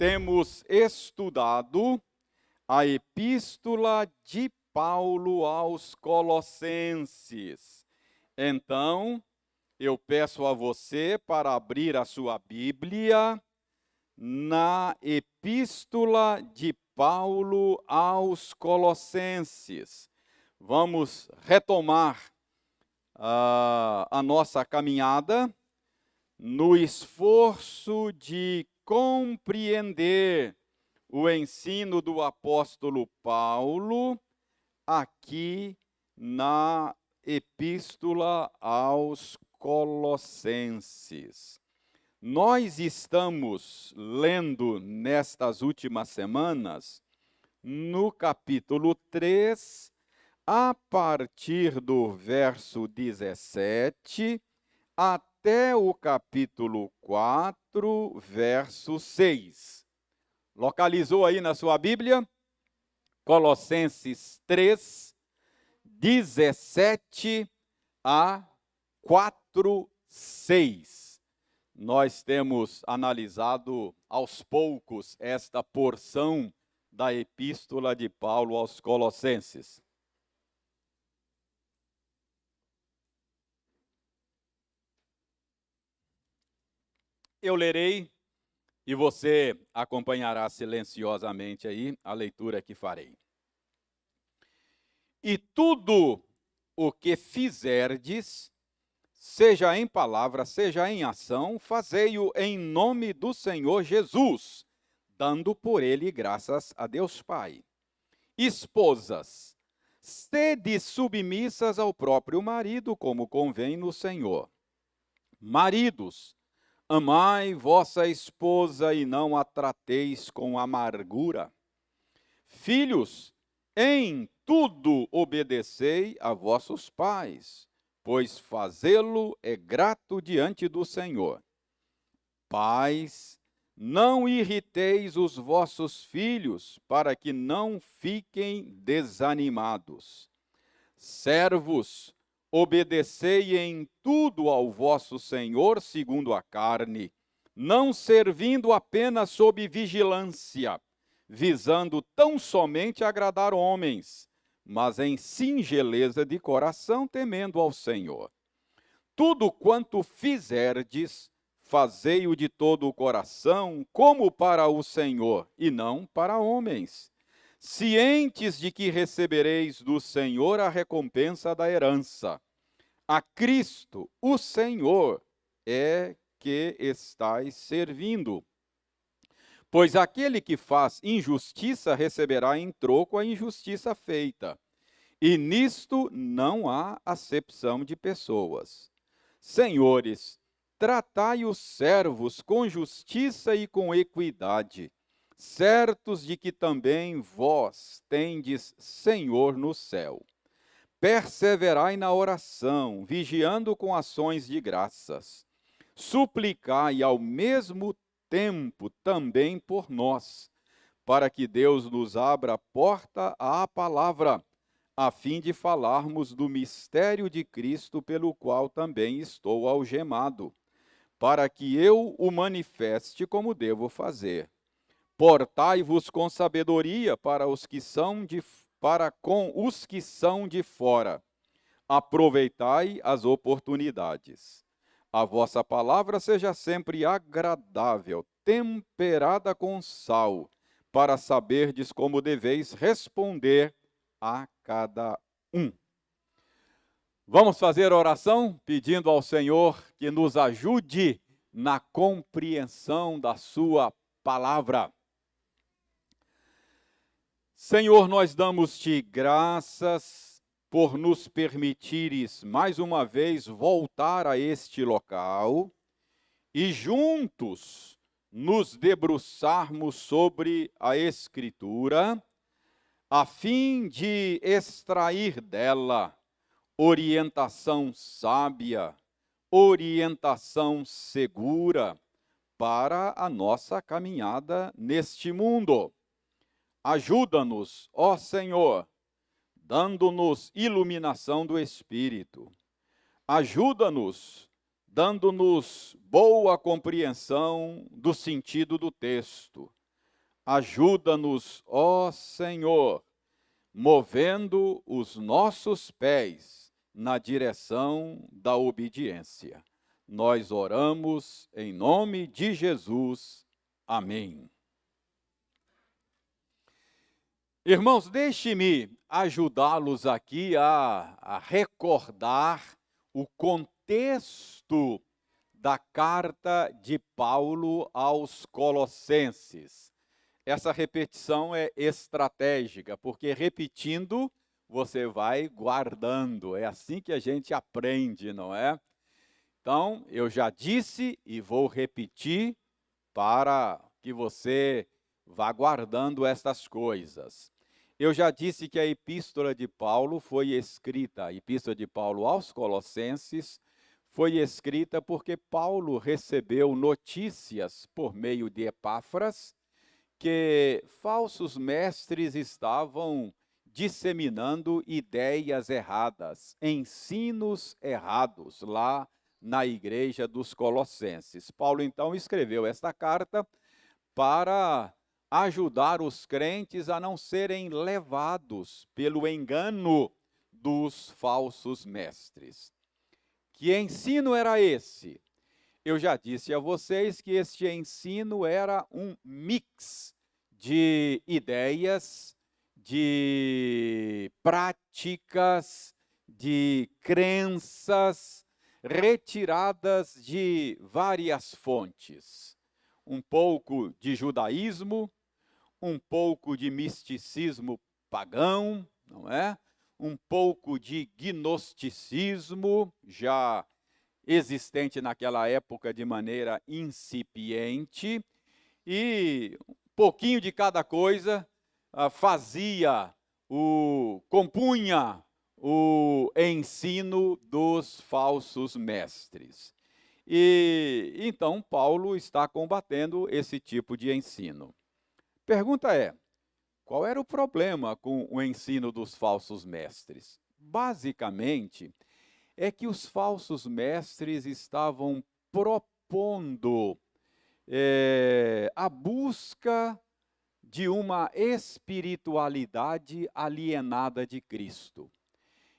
temos estudado a Epístola de Paulo aos Colossenses. Então, eu peço a você para abrir a sua Bíblia na Epístola de Paulo aos Colossenses. Vamos retomar a nossa caminhada no esforço de compreender o ensino do apóstolo Paulo aqui na Epístola aos Colossenses. Nós estamos lendo nestas últimas semanas, no capítulo 3, a partir do verso 17, até o capítulo 4, verso 6. Localizou aí na sua Bíblia? Colossenses 3, 17 a 4, 6. Nós temos analisado aos poucos esta porção da Epístola de Paulo aos Colossenses. Eu lerei e você acompanhará silenciosamente aí a leitura que farei. E tudo o que fizerdes, seja em palavra, seja em ação, fazei-o em nome do Senhor Jesus, dando por ele graças a Deus Pai. Esposas, sede submissas ao próprio marido, como convém no Senhor. Maridos, amai vossa esposa e não a trateis com amargura. Filhos, em tudo obedecei a vossos pais, pois fazê-lo é grato diante do Senhor. Pais, não irriteis os vossos filhos, para que não fiquem desanimados. Servos, obedecei em tudo ao vosso Senhor segundo a carne, não servindo apenas sob vigilância, visando tão somente agradar homens, mas em singeleza de coração, temendo ao Senhor. Tudo quanto fizerdes, fazei-o de todo o coração, como para o Senhor, e não para homens, cientes de que recebereis do Senhor a recompensa da herança. A Cristo, o Senhor, é que estais servindo. Pois aquele que faz injustiça receberá em troco a injustiça feita. E nisto não há acepção de pessoas. Senhores, tratai os servos com justiça e com equidade, certos de que também vós tendes Senhor no céu. Perseverai na oração, vigiando com ações de graças. Suplicai ao mesmo tempo também por nós, para que Deus nos abra a porta à palavra, a fim de falarmos do mistério de Cristo, pelo qual também estou algemado, para que eu o manifeste como devo fazer. Portai-vos com sabedoria para com os que são de fora. Aproveitai as oportunidades. A vossa palavra seja sempre agradável, temperada com sal, para saberdes como deveis responder a cada um. Vamos fazer oração pedindo ao Senhor que nos ajude na compreensão da sua palavra. Senhor, nós damos-te graças por nos permitires mais uma vez voltar a este local e juntos nos debruçarmos sobre a Escritura, a fim de extrair dela orientação sábia, orientação segura para a nossa caminhada neste mundo. Ajuda-nos, ó Senhor, dando-nos iluminação do Espírito. Ajuda-nos, dando-nos boa compreensão do sentido do texto. Ajuda-nos, ó Senhor, movendo os nossos pés na direção da obediência. Nós oramos em nome de Jesus. Amém. Irmãos, deixe-me ajudá-los aqui a recordar o contexto da carta de Paulo aos Colossenses. Essa repetição é estratégica, porque repetindo, você vai guardando. É assim que a gente aprende, não é? Então, eu já disse e vou repetir para que você vá guardando estas coisas. Eu já disse que a epístola de Paulo foi escrita, a epístola de Paulo aos Colossenses, foi escrita porque Paulo recebeu notícias por meio de Epáfras que falsos mestres estavam disseminando ideias erradas, ensinos errados lá na igreja dos Colossenses. Paulo então escreveu esta carta para ajudar os crentes a não serem levados pelo engano dos falsos mestres. Que ensino era esse? Eu já disse a vocês que este ensino era um mix de ideias, de práticas, de crenças retiradas de várias fontes. Um pouco de judaísmo, um pouco de misticismo pagão, não é? Um pouco de gnosticismo, já existente naquela época de maneira incipiente, e um pouquinho de cada coisa compunha o ensino dos falsos mestres. E então Paulo está combatendo esse tipo de ensino. Pergunta é: qual era o problema com o ensino dos falsos mestres? Basicamente, é que os falsos mestres estavam propondo a busca de uma espiritualidade alienada de Cristo.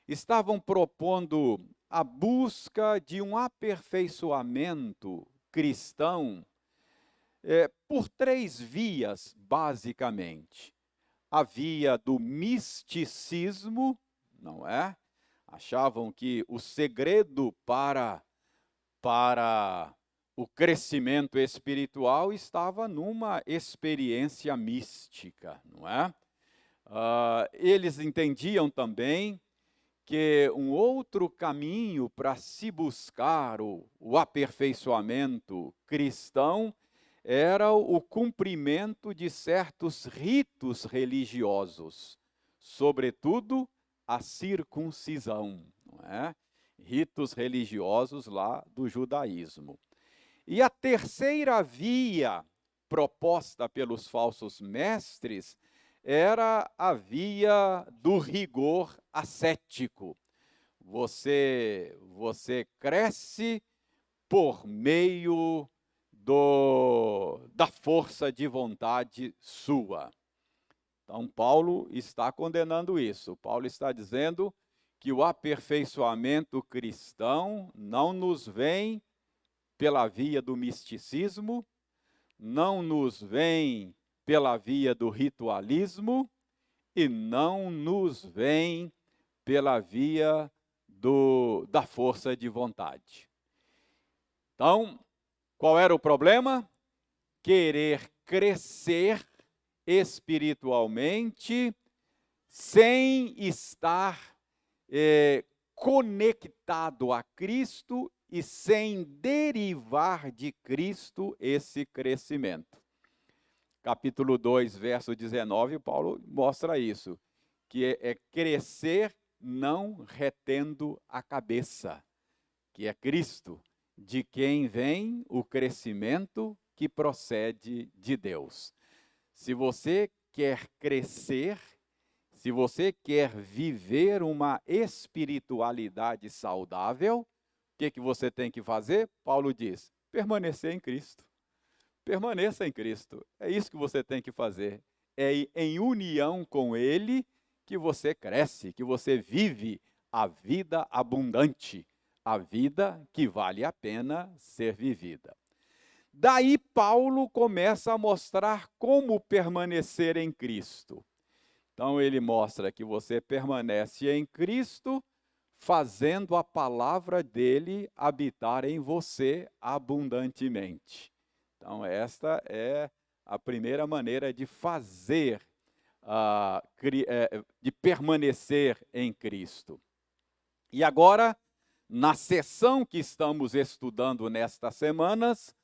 Estavam propondo a busca de um aperfeiçoamento cristão por três vias, basicamente. A via do misticismo, não é? Achavam que o segredo para o crescimento espiritual estava numa experiência mística, não é? Eles entendiam também que um outro caminho para se buscar o aperfeiçoamento cristão era o cumprimento de certos ritos religiosos, sobretudo a circuncisão, não é? Ritos religiosos lá do judaísmo. E a terceira via proposta pelos falsos mestres era a via do rigor ascético. Você cresce por meio da força de vontade sua. Então, Paulo está condenando isso. Paulo está dizendo que o aperfeiçoamento cristão não nos vem pela via do misticismo, não nos vem pela via do ritualismo e não nos vem pela via da força de vontade. Então, qual era o problema? Querer crescer espiritualmente sem estar conectado a Cristo e sem derivar de Cristo esse crescimento. Capítulo 2, verso 19, Paulo mostra isso, que é crescer não retendo a cabeça, que é Cristo, de quem vem o crescimento que procede de Deus. Se você quer crescer, se você quer viver uma espiritualidade saudável, o que você tem que fazer? Paulo diz: permanecer em Cristo. Permaneça em Cristo. É isso que você tem que fazer. É em união com Ele que você cresce, que você vive a vida abundante, a vida que vale a pena ser vivida. Daí Paulo começa a mostrar como permanecer em Cristo. Então ele mostra que você permanece em Cristo, fazendo a palavra dele habitar em você abundantemente. Então esta é a primeira maneira de fazer, de permanecer em Cristo. E agora, na sessão que estamos estudando nestas semanas,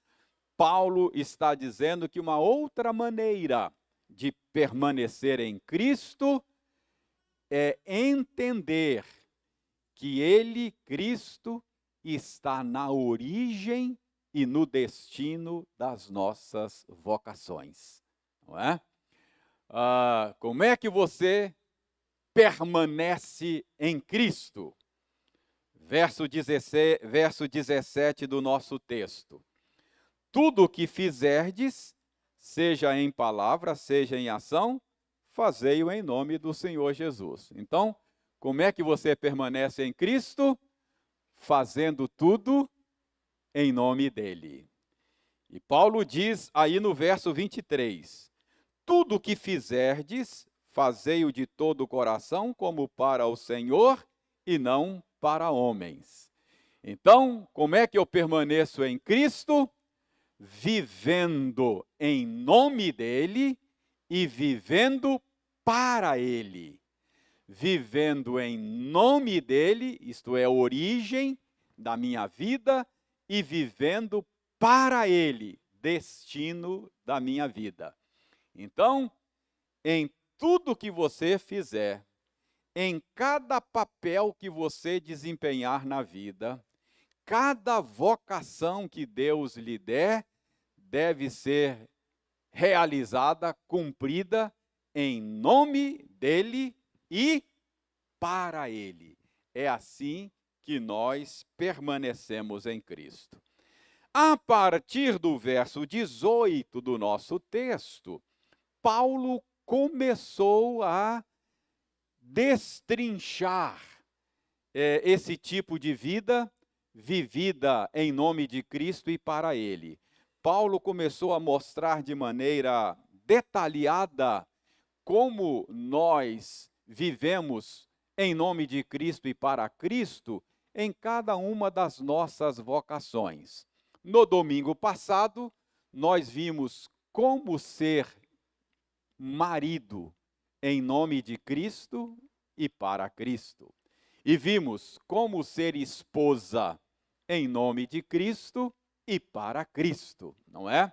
Paulo está dizendo que uma outra maneira de permanecer em Cristo é entender que Ele, Cristo, está na origem e no destino das nossas vocações, não é? Como é que você permanece em Cristo? Verso 17 do nosso texto. Tudo o que fizerdes, seja em palavra, seja em ação, fazei-o em nome do Senhor Jesus. Então, como é que você permanece em Cristo? Fazendo tudo em nome dele. E Paulo diz aí no verso 23, tudo o que fizerdes, fazei-o de todo o coração, como para o Senhor e não para homens. Então, como é que eu permaneço em Cristo? Vivendo em nome dele e vivendo para ele. Vivendo em nome dele, isto é, a origem da minha vida, e vivendo para ele, destino da minha vida. Então, em tudo que você fizer, em cada papel que você desempenhar na vida, cada vocação que Deus lhe der, deve ser realizada, cumprida em nome dele e para ele. É assim que nós permanecemos em Cristo. A partir do verso 18 do nosso texto, Paulo começou a destrinchar esse tipo de vida vivida em nome de Cristo e para ele. Paulo começou a mostrar de maneira detalhada como nós vivemos em nome de Cristo e para Cristo em cada uma das nossas vocações. No domingo passado, nós vimos como ser marido em nome de Cristo e para Cristo. E vimos como ser esposa em nome de Cristo e para Cristo, não é?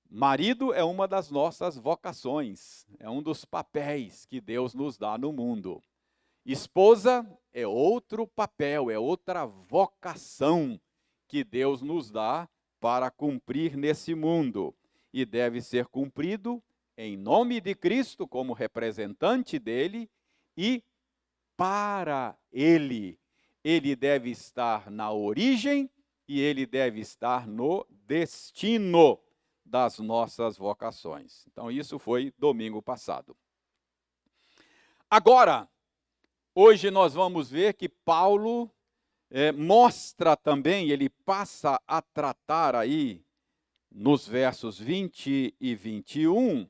Marido é uma das nossas vocações, é um dos papéis que Deus nos dá no mundo. Esposa é outro papel, é outra vocação que Deus nos dá para cumprir nesse mundo. E deve ser cumprido em nome de Cristo, como representante dele, e para ele. Ele deve estar na origem e ele deve estar no destino das nossas vocações. Então, isso foi domingo passado. Agora, hoje nós vamos ver que Paulo mostra também, ele passa a tratar aí, nos versos 20 e 21,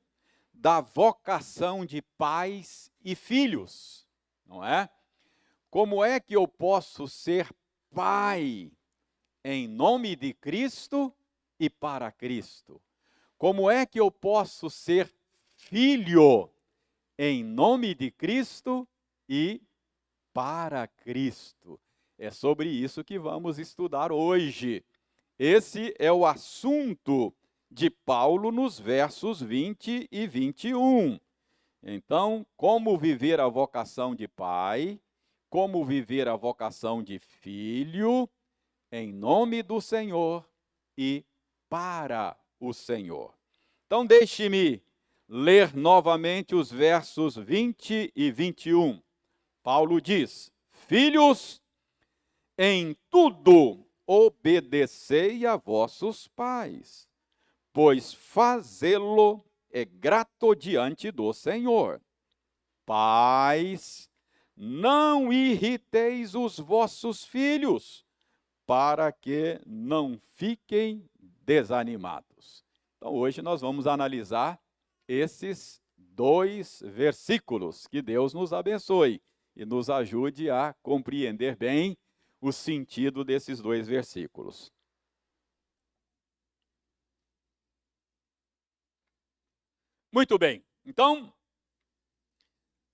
da vocação de pais e filhos, não é? Como é que eu posso ser pai em nome de Cristo e para Cristo? Como é que eu posso ser filho em nome de Cristo e para Cristo? É sobre isso que vamos estudar hoje. Esse é o assunto de Paulo nos versos 20 e 21. Então, como viver a vocação de pai, como viver a vocação de filho, em nome do Senhor e para o Senhor. Então, deixe-me ler novamente os versos 20 e 21. Paulo diz: filhos, em tudo obedecei a vossos pais, pois fazê-lo é grato diante do Senhor. Pais, não irriteis os vossos filhos, para que não fiquem desanimados. Então, hoje nós vamos analisar esses 2 versículos. Que Deus nos abençoe e nos ajude a compreender bem o sentido desses 2 versículos. Muito bem, então,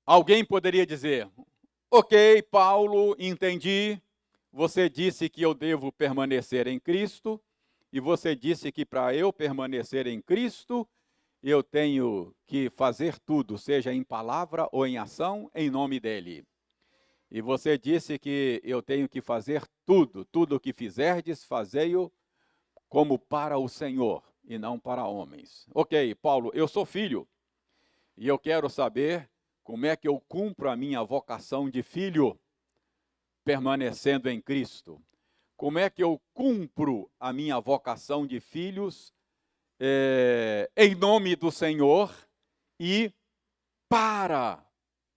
alguém poderia dizer: ok, Paulo, entendi, você disse que eu devo permanecer em Cristo, e você disse que para eu permanecer em Cristo, eu tenho que fazer tudo, seja em palavra ou em ação, em nome dele. E você disse que eu tenho que fazer tudo o que fizerdes, fazei-o como para o Senhor e não para homens. Ok, Paulo, eu sou filho e eu quero saber como é que eu cumpro a minha vocação de filho permanecendo em Cristo. Como é que eu cumpro a minha vocação de filhos em nome do Senhor e para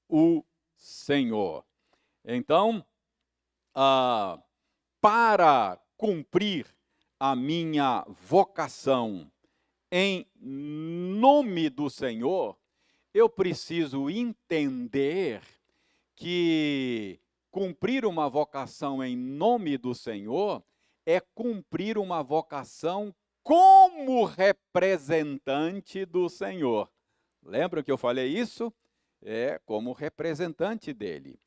o Senhor. Então, para cumprir a minha vocação em nome do Senhor, eu preciso entender que cumprir uma vocação em nome do Senhor é cumprir uma vocação como representante do Senhor. Lembra que eu falei isso? É como representante dele.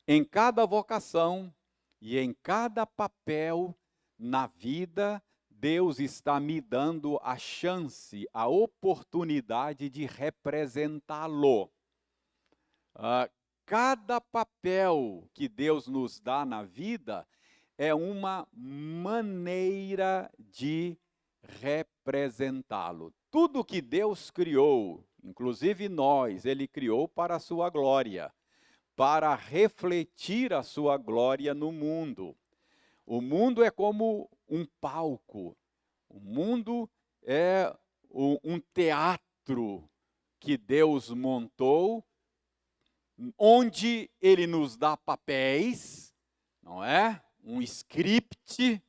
Em cada vocação e em cada papel na vida, Deus está me dando a chance, a oportunidade de representá-lo. Cada papel que Deus nos dá na vida é uma maneira de representá-lo. Tudo que Deus criou, inclusive nós, Ele criou para a sua glória, para refletir a sua glória no mundo. O mundo é como um palco, o mundo é um teatro que Deus montou, onde Ele nos dá papéis, não é? Um script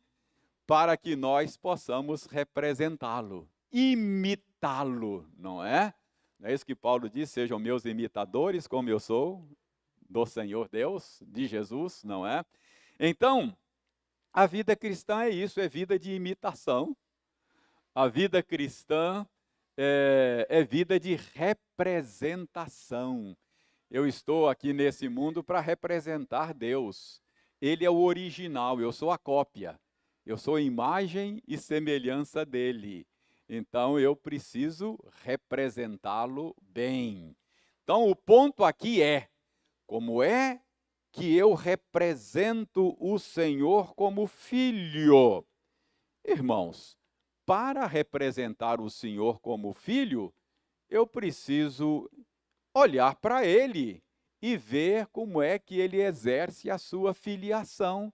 para que nós possamos representá-lo, imitá-lo, não é? Não é isso que Paulo diz: sejam meus imitadores, como eu sou do Senhor Deus, de Jesus, não é? Então, a vida cristã é isso, é vida de imitação. A vida cristã é vida de representação. Eu estou aqui nesse mundo para representar Deus. Ele é o original, eu sou a cópia. Eu sou a imagem e semelhança dele. Então eu preciso representá-lo bem. Então o ponto aqui é: como é que eu represento o Senhor como filho? Irmãos, para representar o Senhor como filho, eu preciso olhar para ele e ver como é que ele exerce a sua filiação.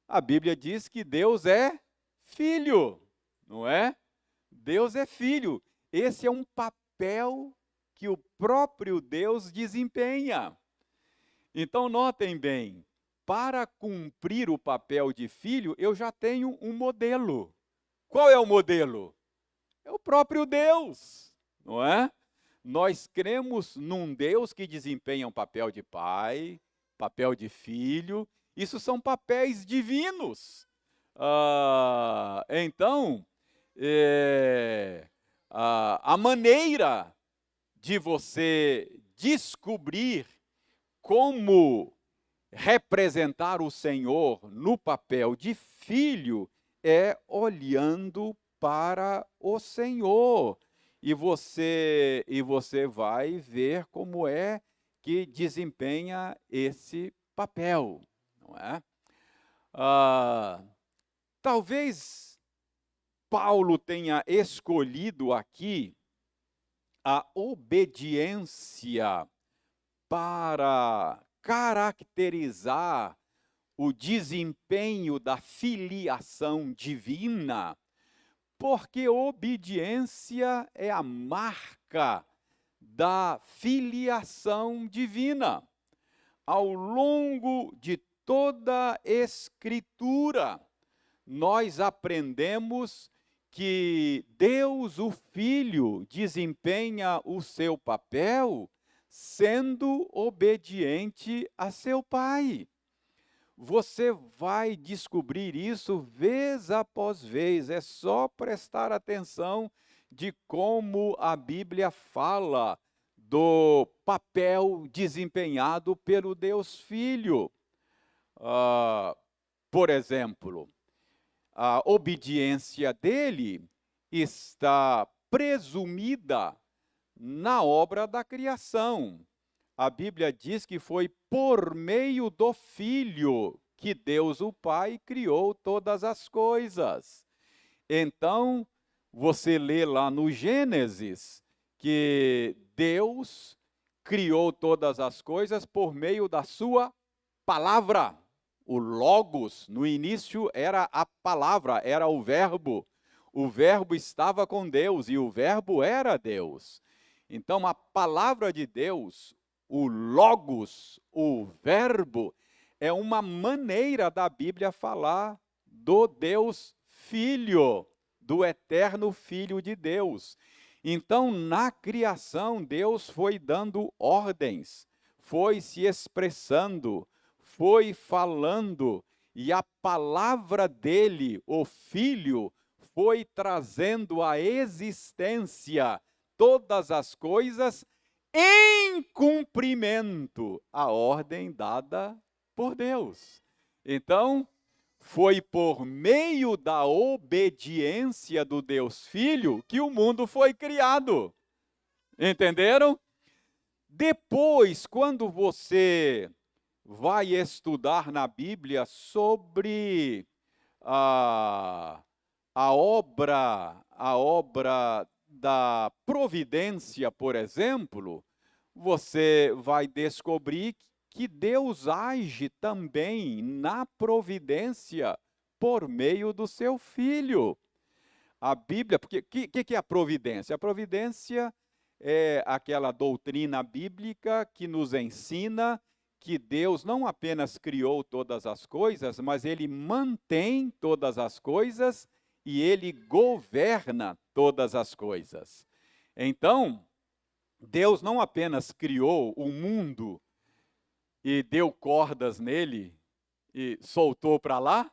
A Bíblia diz que Deus é filho, não é? Deus é filho. Esse é um papel que o próprio Deus desempenha. Então, notem bem, para cumprir o papel de filho, eu já tenho um modelo. Qual é o modelo? É o próprio Deus, não é? Nós cremos num Deus que desempenha um papel de pai, papel de filho. Isso são papéis divinos. Então, a maneira de você descobrir como representar o Senhor no papel de filho é olhando para o Senhor. E você vai ver como é que desempenha esse papel, não é? Talvez Paulo tenha escolhido aqui a obediência para caracterizar o desempenho da filiação divina, Porque obediência é a marca da filiação divina. Ao longo de toda a Escritura, nós aprendemos que Deus, o Filho, desempenha o seu papel sendo obediente a seu Pai. Você vai descobrir isso vez após vez, é só prestar atenção de como a Bíblia fala do papel desempenhado pelo Deus Filho. Por exemplo, a obediência dele está presumida na obra da criação. A Bíblia diz que foi por meio do Filho que Deus, o Pai, criou todas as coisas. Então, você lê lá no Gênesis que Deus criou todas as coisas por meio da sua palavra. O Logos, no início, era a palavra, era o verbo. O verbo estava com Deus e o verbo era Deus. Então, a palavra de Deus, o Logos, o verbo, é uma maneira da Bíblia falar do Deus Filho, do eterno Filho de Deus. Então, na criação, Deus foi dando ordens, foi se expressando, foi falando, e a palavra dele, o Filho, foi trazendo à existência todas as coisas em cumprimento à ordem dada por Deus. Então, foi por meio da obediência do Deus Filho que o mundo foi criado. Entenderam? Depois, quando você vai estudar na Bíblia sobre a obra da providência, por exemplo, você vai descobrir que Deus age também na providência por meio do seu Filho. A Bíblia, porque o que é a providência? A providência é aquela doutrina bíblica que nos ensina que Deus não apenas criou todas as coisas, mas Ele mantém todas as coisas e Ele governa todas as coisas. Então, Deus não apenas criou o mundo e deu cordas nele e soltou para lá,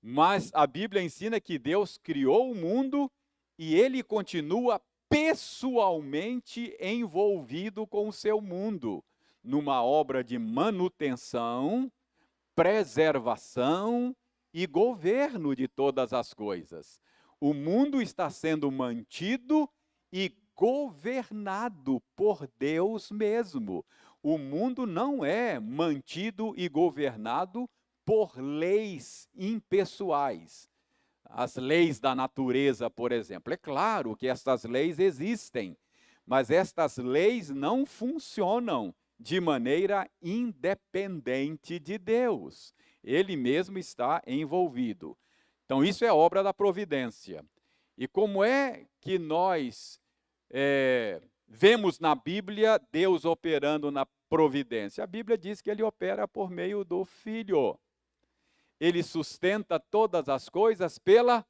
mas a Bíblia ensina que Deus criou o mundo e ele continua pessoalmente envolvido com o seu mundo, numa obra de manutenção, preservação e governo de todas as coisas. O mundo está sendo mantido e governado por Deus mesmo. O mundo não é mantido e governado por leis impessoais. As leis da natureza, por exemplo. É claro que estas leis existem, mas estas leis não funcionam de maneira independente de Deus. Ele mesmo está envolvido. Então, isso é obra da providência. E como é que nós vemos na Bíblia Deus operando na providência? A Bíblia diz que ele opera por meio do Filho. Ele sustenta todas as coisas pela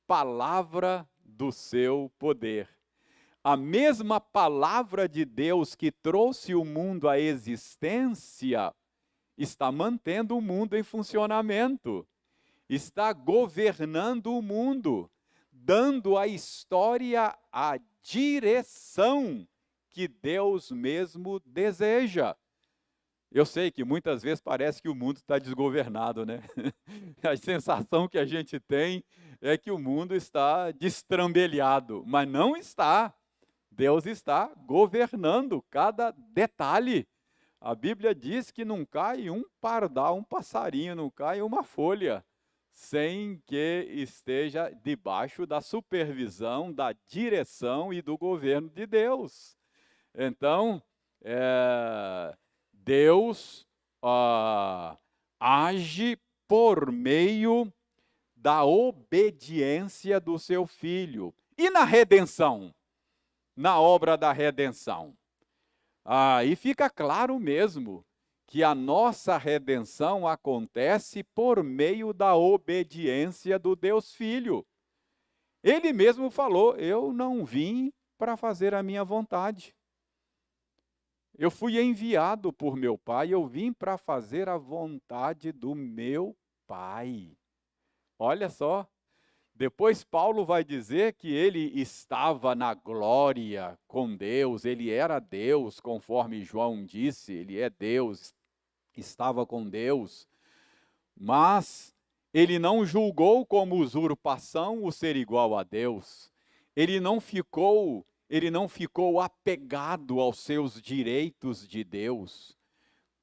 palavra do seu poder. A mesma palavra de Deus que trouxe o mundo à existência está mantendo o mundo em funcionamento, está governando o mundo, dando à história a direção que Deus mesmo deseja. Eu sei que muitas vezes parece que o mundo está desgovernado, né? A sensação que a gente tem é que o mundo está destrambelhado, mas não está. Deus está governando cada detalhe. A Bíblia diz que não cai um pardal, um passarinho, não cai uma folha, sem que esteja debaixo da supervisão, da direção e do governo de Deus. Então, Deus age por meio da obediência do seu Filho. E na redenção? Na obra da redenção. Aí fica claro mesmo que a nossa redenção acontece por meio da obediência do Deus Filho. Ele mesmo falou: eu não vim para fazer a minha vontade. Eu fui enviado por meu Pai, eu vim para fazer a vontade do meu Pai. Olha só, depois Paulo vai dizer que ele estava na glória com Deus, ele era Deus, conforme João disse, ele é Deus, estava com Deus, mas ele não julgou como usurpação o ser igual a Deus. Ele não ficou apegado aos seus direitos de Deus.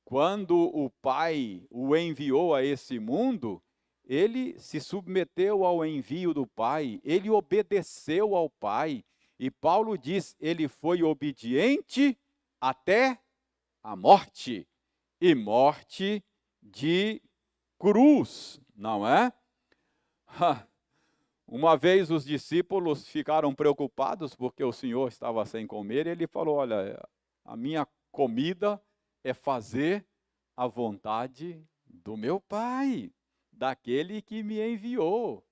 Quando o Pai o enviou a esse mundo, ele se submeteu ao envio do Pai, ele obedeceu ao Pai. E Paulo diz, ele foi obediente até a morte, e morte de cruz, não é? Uma vez os discípulos ficaram preocupados porque o Senhor estava sem comer, e ele falou: olha, a minha comida é fazer a vontade do meu Pai, daquele que me enviou.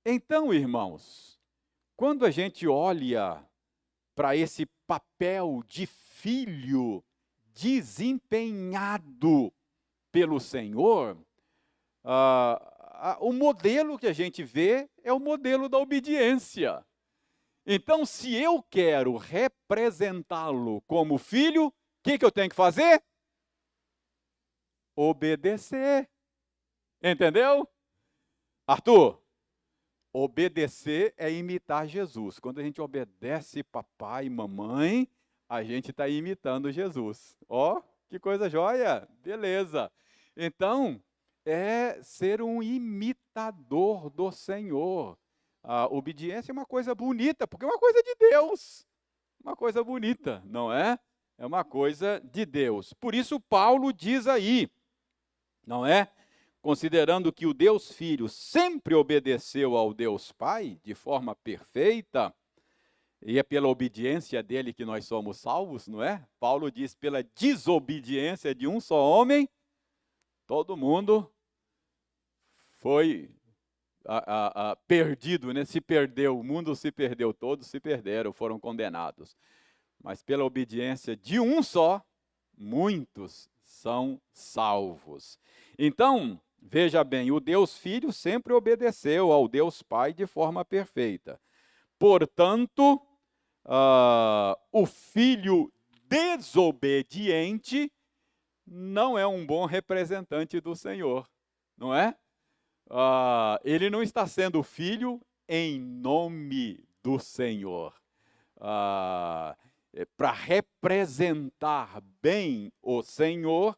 Então, irmãos, quando a gente olha para esse papel de filho desempenhado pelo Senhor, o modelo que a gente vê é o modelo da obediência. Então, se eu quero representá-lo como filho, o que eu tenho que fazer? Obedecer. Entendeu? Arthur, obedecer é imitar Jesus. Quando a gente obedece papai e mamãe, a gente está imitando Jesus. Ó, que coisa jóia! Beleza. Então, é ser um imitador do Senhor. A obediência é uma coisa bonita, porque é uma coisa de Deus. Uma coisa bonita, não é? É uma coisa de Deus. Por isso Paulo diz aí, não é? Considerando que o Deus Filho sempre obedeceu ao Deus Pai de forma perfeita, e é pela obediência dele que nós somos salvos, não é? Paulo diz, pela desobediência de um só homem, todo mundo foi perdido, né? Se perdeu, o mundo se perdeu, todos se perderam, foram condenados. Mas pela obediência de um só, muitos são salvos. Então, veja bem, o Deus Filho sempre obedeceu ao Deus Pai de forma perfeita. Portanto, o filho desobediente não é um bom representante do Senhor, não é? Ele não está sendo filho em nome do Senhor. Para representar bem o Senhor,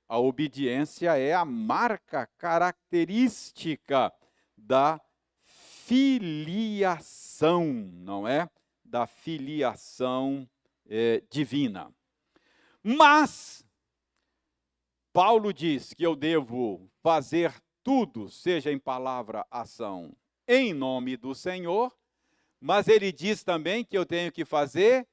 a obediência é a marca característica da filiação, não é? Da filiação divina. Mas Paulo diz que eu devo fazer tudo, seja em palavra, ação, em nome do Senhor, mas ele diz também que eu tenho que fazer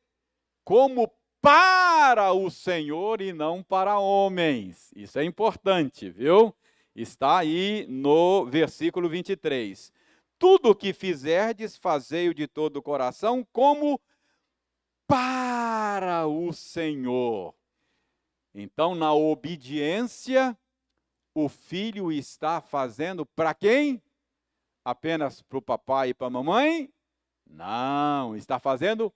como para o Senhor e não para homens. Isso é importante, viu? Está aí no versículo 23. Tudo o que fizerdes, fazei-o de todo o coração, como para o Senhor. Então, na obediência, o filho está fazendo para quem? Apenas para o papai e para a mamãe? Não, está fazendo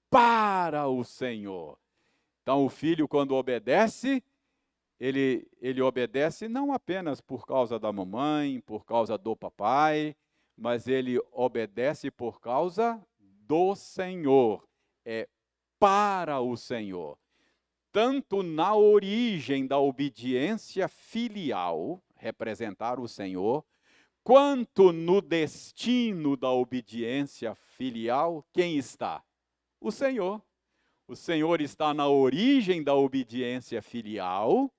para o Senhor. Então, o filho, quando obedece, ele obedece não apenas por causa da mamãe, por causa do papai, mas ele obedece por causa do Senhor. É para o Senhor. Tanto na origem da obediência filial, representar o Senhor, quanto no destino da obediência filial, quem está? O Senhor. O Senhor está na origem da obediência filial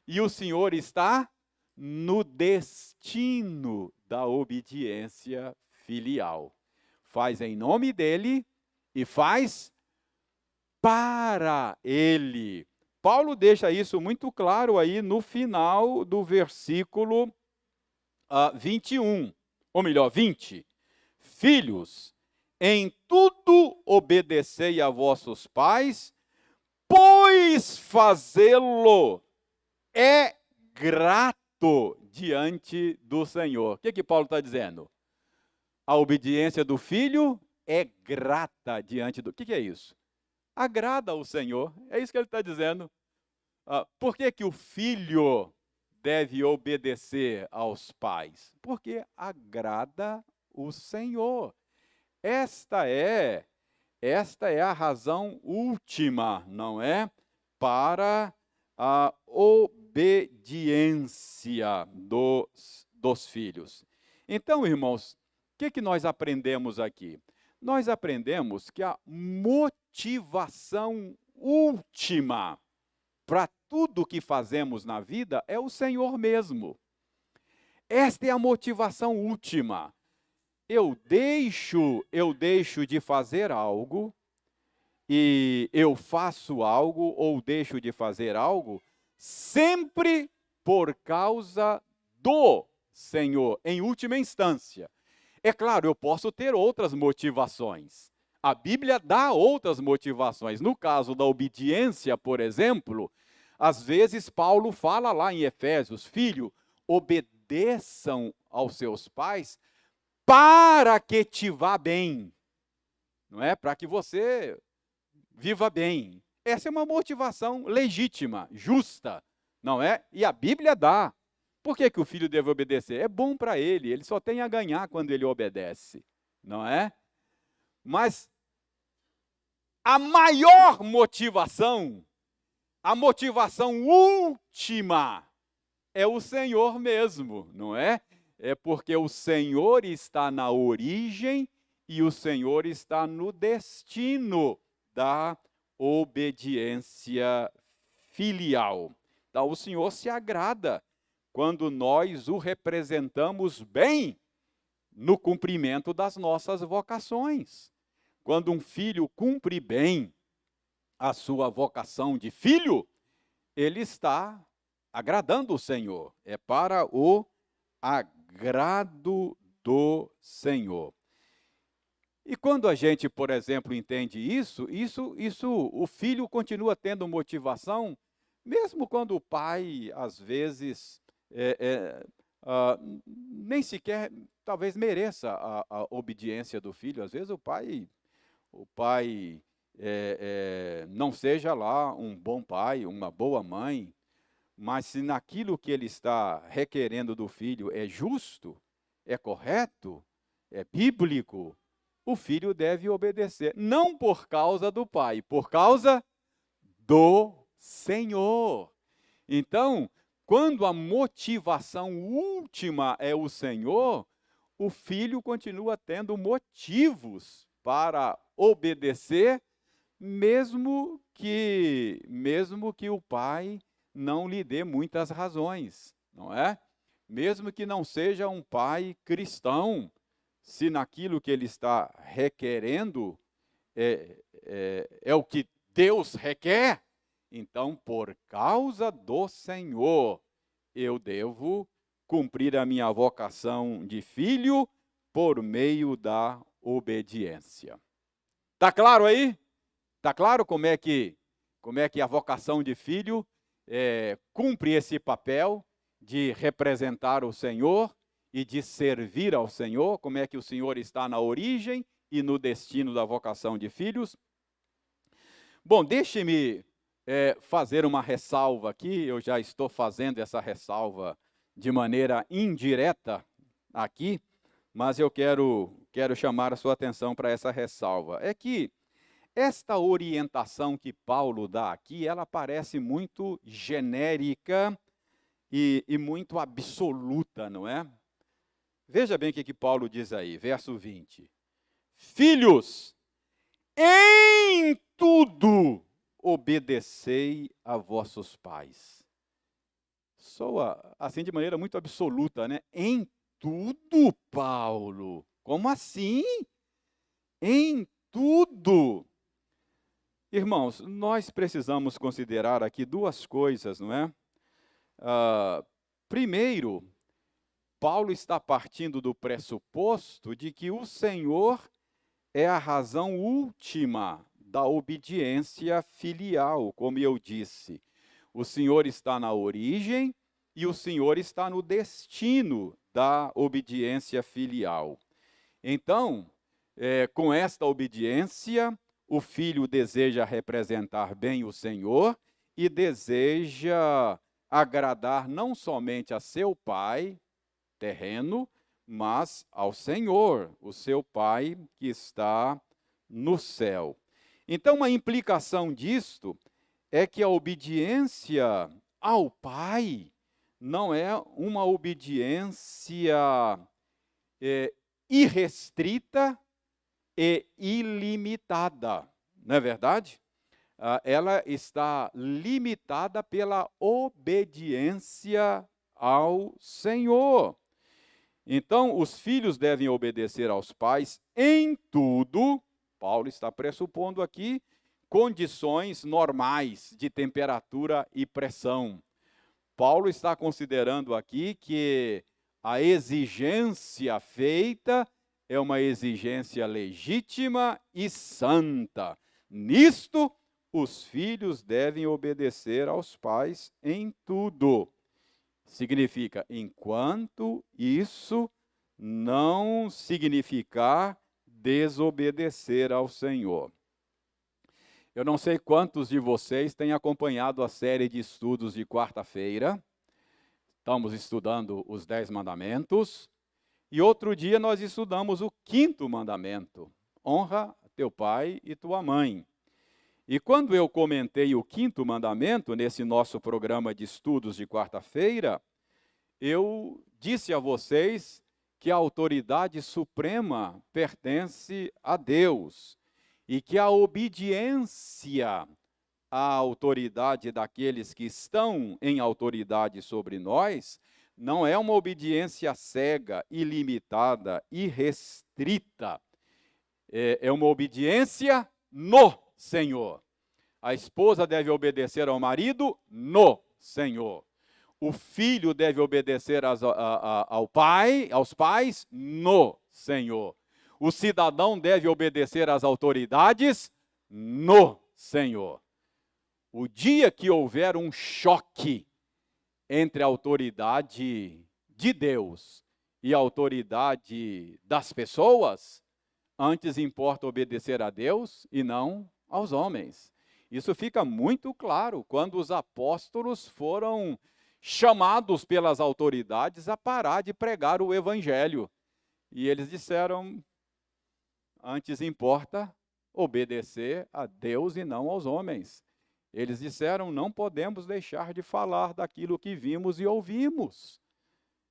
e o Senhor está no destino da obediência filial. Faz em nome dele e faz para ele. Paulo deixa isso muito claro aí no final do versículo 21, ou melhor, 20. Filhos, em tudo obedecei a vossos pais, pois fazê-lo é grato diante do Senhor. O que Paulo está dizendo? A obediência do filho é grata diante do... O que é isso? Agrada ao Senhor. É isso que ele está dizendo. Por que o filho deve obedecer aos pais? Porque agrada o Senhor. Esta é a razão última, não é? Para a obediência dos filhos. Então, irmãos, o que nós aprendemos aqui? Nós aprendemos que a motivação última para tudo que fazemos na vida é o Senhor mesmo. Esta é a motivação última. Eu deixo de fazer algo e eu faço algo ou deixo de fazer algo sempre por causa do Senhor, em última instância. É claro, eu posso ter outras motivações. A Bíblia dá outras motivações. No caso da obediência, por exemplo, às vezes Paulo fala lá em Efésios, filho, obedeçam aos seus pais para que te vá bem, não é? Para que você viva bem. Essa é uma motivação legítima, justa, não é? E a Bíblia dá. Por que o filho deve obedecer? É bom para ele só tem a ganhar quando ele obedece, não é? Mas a maior motivação, a motivação última, é o Senhor mesmo, não é? É porque o Senhor está na origem e o Senhor está no destino da obediência filial. Então, o Senhor se agrada quando nós o representamos bem no cumprimento das nossas vocações. Quando um filho cumpre bem a sua vocação de filho, ele está agradando o Senhor. É para o agrado do Senhor. E quando a gente, por exemplo, entende isso, o filho continua tendo motivação, mesmo quando o pai, às vezes, nem sequer, talvez, mereça a obediência do filho. Às vezes o pai não seja lá um bom pai, uma boa mãe, mas se naquilo que ele está requerendo do filho é justo, é correto, é bíblico, o filho deve obedecer. Não por causa do pai, por causa do Senhor. Então, quando a motivação última é o Senhor, o filho continua tendo motivos para obedecer, mesmo que o pai não lhe dê muitas razões, não é? Mesmo que não seja um pai cristão, se naquilo que ele está requerendo é o que Deus requer, então, por causa do Senhor, eu devo cumprir a minha vocação de filho por meio da obediência. Tá claro aí? Tá claro como é que a vocação de filho cumpre esse papel de representar o Senhor e de servir ao Senhor? Como é que o Senhor está na origem e no destino da vocação de filhos? Bom, deixe-me fazer uma ressalva aqui. Eu já estou fazendo essa ressalva de maneira indireta aqui, mas eu quero chamar a sua atenção para essa ressalva. É que esta orientação que Paulo dá aqui, ela parece muito genérica e muito absoluta, não é? Veja bem o que Paulo diz aí, verso 20. Filhos, em tudo obedecei a vossos pais. soa assim de maneira muito absoluta, né? Em tudo, Paulo. Como assim? Em tudo. Irmãos, nós precisamos considerar aqui duas coisas, não é? Primeiro, Paulo está partindo do pressuposto de que o Senhor é a razão última da obediência filial, como eu disse. O Senhor está na origem e o Senhor está no destino da obediência filial. Então, com esta obediência, o filho deseja representar bem o Senhor e deseja agradar não somente a seu pai terreno, mas ao Senhor, o seu pai que está no céu. Então, a implicação disto é que a obediência ao pai não é uma obediência irrestrita e ilimitada, não é verdade? Ela está limitada pela obediência ao Senhor. Então, os filhos devem obedecer aos pais em tudo. Paulo está pressupondo aqui condições normais de temperatura e pressão. Paulo está considerando aqui que a exigência feita é uma exigência legítima e santa. Nisto, os filhos devem obedecer aos pais em tudo. Significa, enquanto isso não significar desobedecer ao Senhor. Eu não sei quantos de vocês têm acompanhado a série de estudos de quarta-feira. Estamos estudando os 10 mandamentos. E outro dia nós estudamos o 5º mandamento. Honra teu pai e tua mãe. E quando eu comentei o 5º mandamento, nesse nosso programa de estudos de quarta-feira, eu disse a vocês que a autoridade suprema pertence a Deus e que a obediência à autoridade daqueles que estão em autoridade sobre nós não é uma obediência cega, ilimitada, irrestrita. É uma obediência no Senhor. A esposa deve obedecer ao marido no Senhor. O filho deve obedecer aos pais no Senhor. O cidadão deve obedecer às autoridades no Senhor. O dia que houver um choque entre a autoridade de Deus e a autoridade das pessoas, antes importa obedecer a Deus e não aos homens. Isso fica muito claro quando os apóstolos foram chamados pelas autoridades a parar de pregar o evangelho. E eles disseram, antes importa obedecer a Deus e não aos homens. Eles disseram, não podemos deixar de falar daquilo que vimos e ouvimos.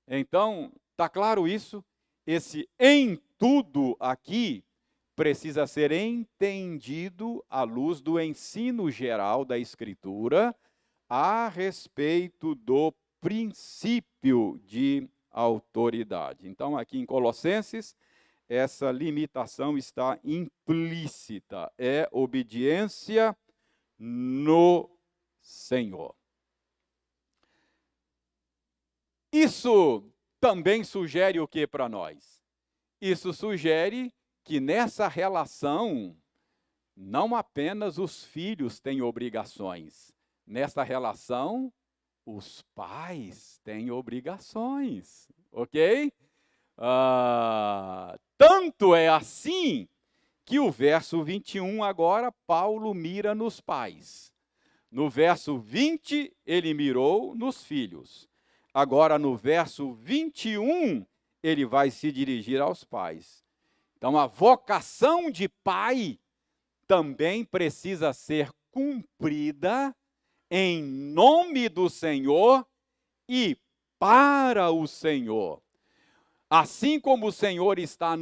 Então, está claro isso? Esse em tudo aqui precisa ser entendido à luz do ensino geral da Escritura a respeito do princípio de autoridade. Então, aqui em Colossenses, essa limitação está implícita. É obediência no Senhor. Isso também sugere o que para nós? Isso sugere que nessa relação, não apenas os filhos têm obrigações. Nessa relação, os pais têm obrigações, ok? Tanto é assim que o verso 21 agora, Paulo mira nos pais. No verso 20, ele mirou nos filhos. Agora, no verso 21, ele vai se dirigir aos pais. Então, a vocação de pai também precisa ser cumprida em nome do Senhor e para o Senhor. Assim como o Senhor está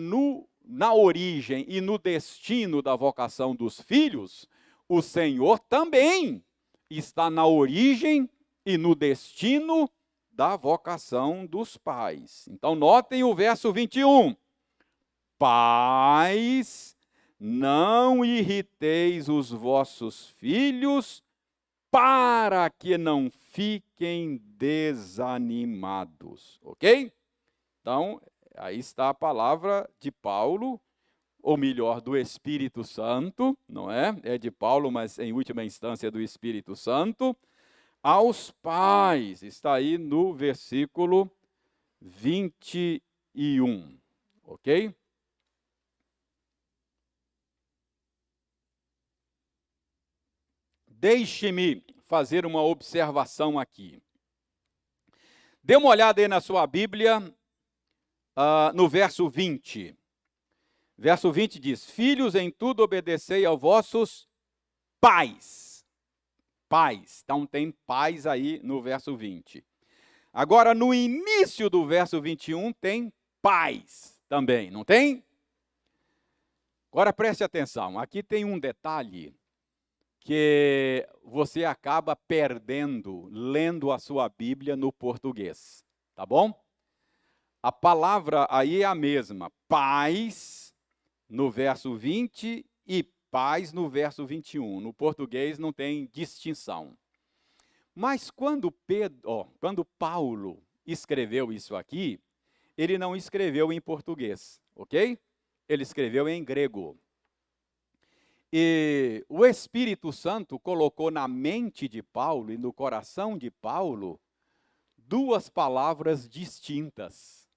na origem e no destino da vocação dos filhos, o Senhor também está na origem e no destino da vocação dos pais. Então, notem o verso 21. Pais, não irriteis os vossos filhos, para que não fiquem desanimados. Ok? Então, aí está a palavra de Paulo, ou melhor, do Espírito Santo, não é? É de Paulo, mas em última instância do Espírito Santo, aos pais. Está aí no versículo 21. Ok? Deixe-me fazer uma observação aqui. Dê uma olhada aí na sua Bíblia, no verso 20. Verso 20 diz: Filhos, em tudo obedecei aos vossos pais. Pais. Então tem pais aí no verso 20. Agora, no início do verso 21, tem pais também, não tem? Agora preste atenção, aqui tem um detalhe que você acaba perdendo lendo a sua Bíblia no português, tá bom? A palavra aí é a mesma, pais no verso 20 e pais no verso 21. No português não tem distinção. Mas quando Paulo escreveu isso aqui, ele não escreveu em português, ok? Ele escreveu em grego. E o Espírito Santo colocou na mente de Paulo e no coração de Paulo duas palavras distintas.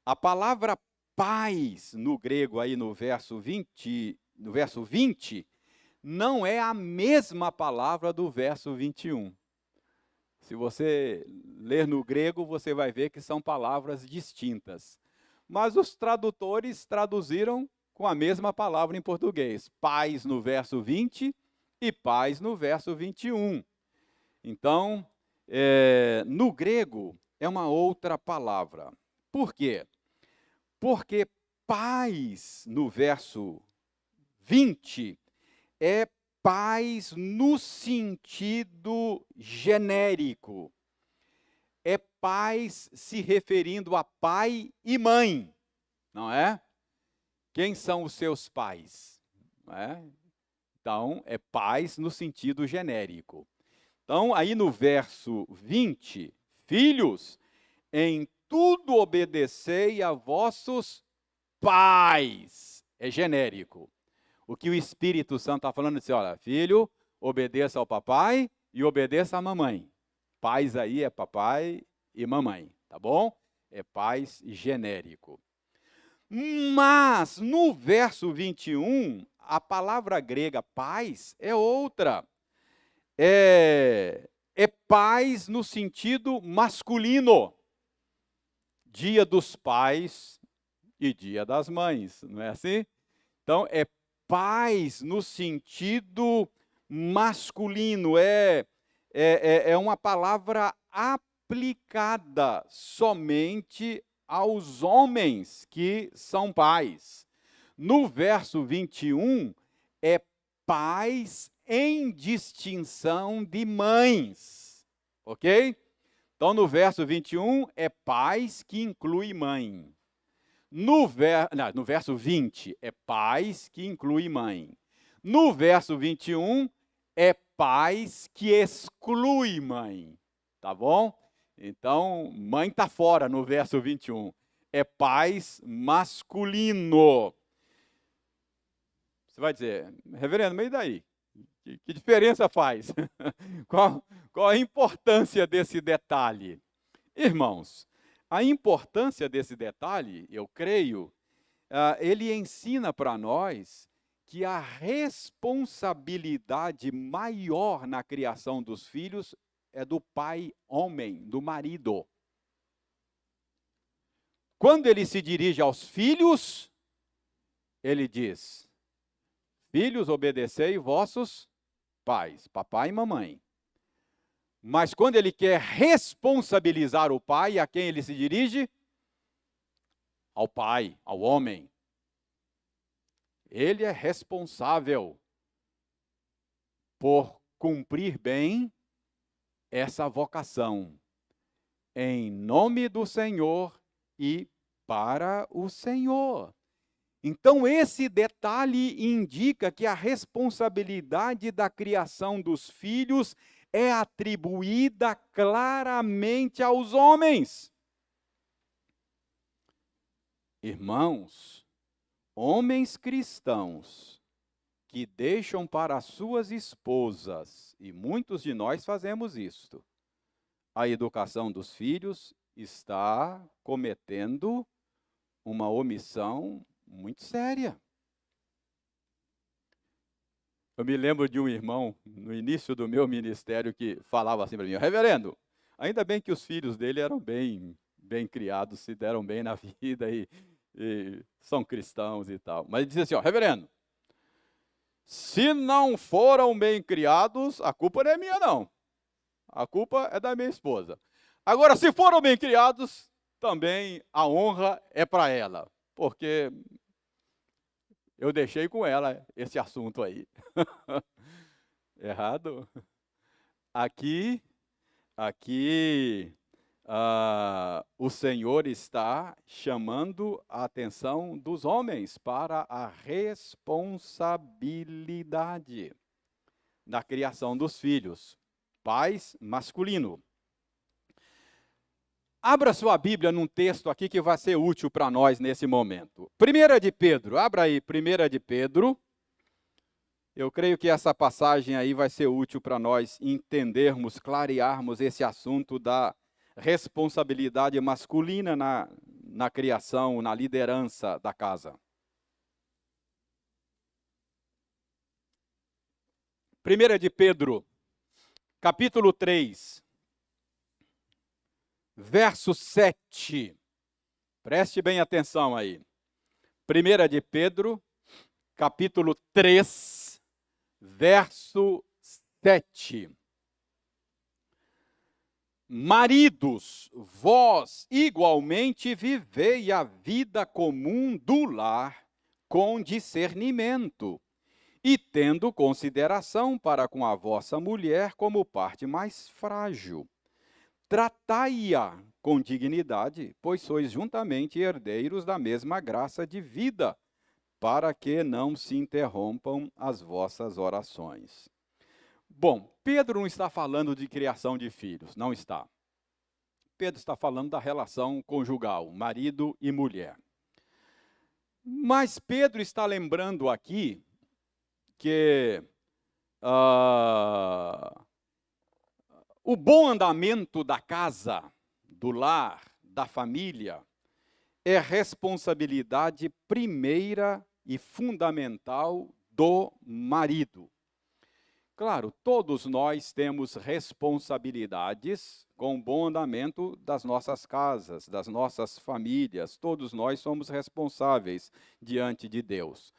A palavra pais no grego aí no verso 20, não é a mesma palavra do verso 21. Se você ler no grego, você vai ver que são palavras distintas. Mas os tradutores traduziram com a mesma palavra em português. Pais no verso 20 e pais no verso 21. Então, no grego é uma outra palavra. Por quê? Porque pais no verso 20 é pais no sentido genérico. É pais se referindo a pai e mãe, não é? Quem são os seus pais? Não é? Então, é pais no sentido genérico. Então, aí no verso 20, filhos, em tudo obedecei a vossos pais. É genérico. O que o Espírito Santo está falando é assim, olha, filho, obedeça ao papai e obedeça à mamãe. Pais aí é papai e mamãe, tá bom? É pais genérico. Mas no verso 21, a palavra grega pais é outra. É pais no sentido masculino. Dia dos pais e dia das mães, não é assim? Então, é pais no sentido masculino, é uma palavra aplicada somente aos homens que são pais. No verso 21, é pais em distinção de mães, ok? Então, no verso 21, é pais que inclui mãe. No verso 20, é pais que inclui mãe. No verso 21, é pais que exclui mãe. Tá bom? Então, mãe está fora no verso 21. É pais masculino. Você vai dizer, reverendo, mas e daí? Que diferença faz? Qual a importância desse detalhe? Irmãos, a importância desse detalhe, eu creio, ele ensina para nós que a responsabilidade maior na criação dos filhos é do pai homem, do marido. Quando ele se dirige aos filhos, ele diz: filhos, obedecei vossos pais, papai e mamãe. Mas quando ele quer responsabilizar o pai, a quem ele se dirige? Ao pai, ao homem. Ele é responsável por cumprir bem essa vocação em nome do Senhor e para o Senhor. Então, esse detalhe indica que a responsabilidade da criação dos filhos é atribuída claramente aos homens. Irmãos, homens cristãos que deixam para suas esposas, e muitos de nós fazemos isto, a educação dos filhos, está cometendo uma omissão muito séria. Eu me lembro de um irmão, no início do meu ministério, que falava assim para mim: reverendo, ainda bem que os filhos dele eram bem criados, se deram bem na vida e são cristãos e tal. Mas ele dizia assim: reverendo, se não foram bem criados, a culpa não é minha, não. A culpa é da minha esposa. Agora, se foram bem criados, também a honra é para ela, porque eu deixei com ela esse assunto aí. Errado? Aqui, o Senhor está chamando a atenção dos homens para a responsabilidade da criação dos filhos. Pais masculino. Abra sua Bíblia num texto aqui que vai ser útil para nós nesse momento. 1 de Pedro, abra aí, 1 de Pedro. Eu creio que essa passagem aí vai ser útil para nós entendermos, clarearmos esse assunto da responsabilidade masculina na criação, na liderança da casa. 1 de Pedro, capítulo 3. Verso 7, preste bem atenção aí. 1 de Pedro, capítulo 3, verso 7. Maridos, vós igualmente vivei a vida comum do lar com discernimento, e tendo consideração para com a vossa mulher como parte mais frágil. Tratai-a com dignidade, pois sois juntamente herdeiros da mesma graça de vida, para que não se interrompam as vossas orações. Bom, Pedro não está falando de criação de filhos, não está. Pedro está falando da relação conjugal, marido e mulher. Mas Pedro está lembrando aqui que o bom andamento da casa, do lar, da família, é responsabilidade primeira e fundamental do marido. Claro, todos nós temos responsabilidades com o bom andamento das nossas casas, das nossas famílias. Todos nós somos responsáveis diante de Deus.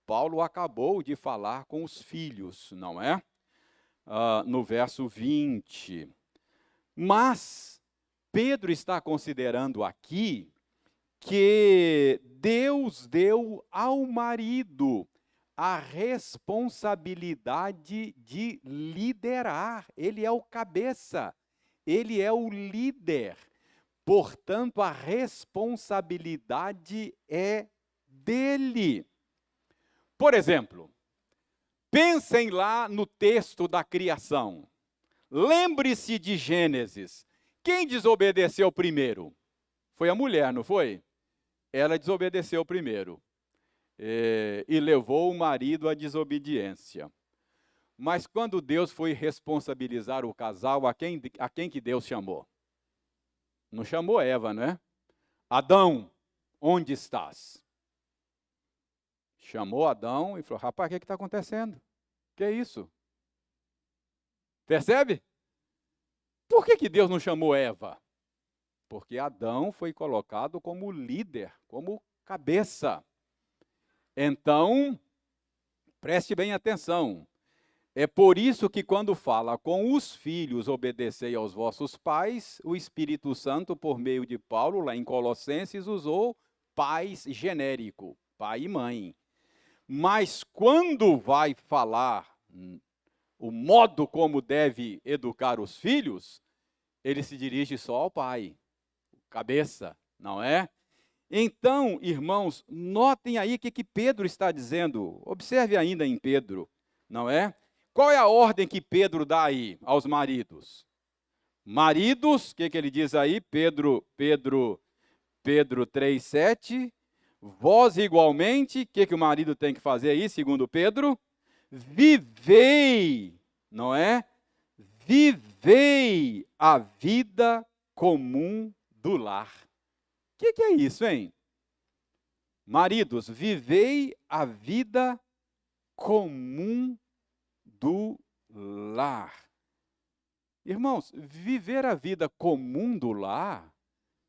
Paulo acabou de falar com os filhos, não é? No verso 20. Mas Pedro está considerando aqui que Deus deu ao marido a responsabilidade de liderar. Ele é o cabeça, ele é o líder. Portanto, a responsabilidade é dele. Por exemplo, pensem lá no texto da criação. Lembre-se de Gênesis. Quem desobedeceu primeiro? Foi a mulher, não foi? Ela desobedeceu primeiro. E levou o marido à desobediência. Mas quando Deus foi responsabilizar o casal, a quem que Deus chamou? Não chamou Eva, não é? Adão, onde estás? Chamou Adão e falou: rapaz, o que está acontecendo? Que é isso? Percebe? Por que Deus não chamou Eva? Porque Adão foi colocado como líder, como cabeça. Então, preste bem atenção. É por isso que quando fala com os filhos, obedecei aos vossos pais, o Espírito Santo, por meio de Paulo, lá em Colossenses, usou pais genérico, pai e mãe. Mas quando vai falar o modo como deve educar os filhos, ele se dirige só ao pai, cabeça, não é? Então, irmãos, notem aí o que Pedro está dizendo. Observe ainda em Pedro, não é? Qual é a ordem que Pedro dá aí aos maridos? Maridos, o que ele diz aí? Pedro 3,7. Vós igualmente, o que o marido tem que fazer aí, segundo Pedro? Vivei, não é? Vivei a vida comum do lar. O que é isso, hein? Maridos, vivei a vida comum do lar. Irmãos, viver a vida comum do lar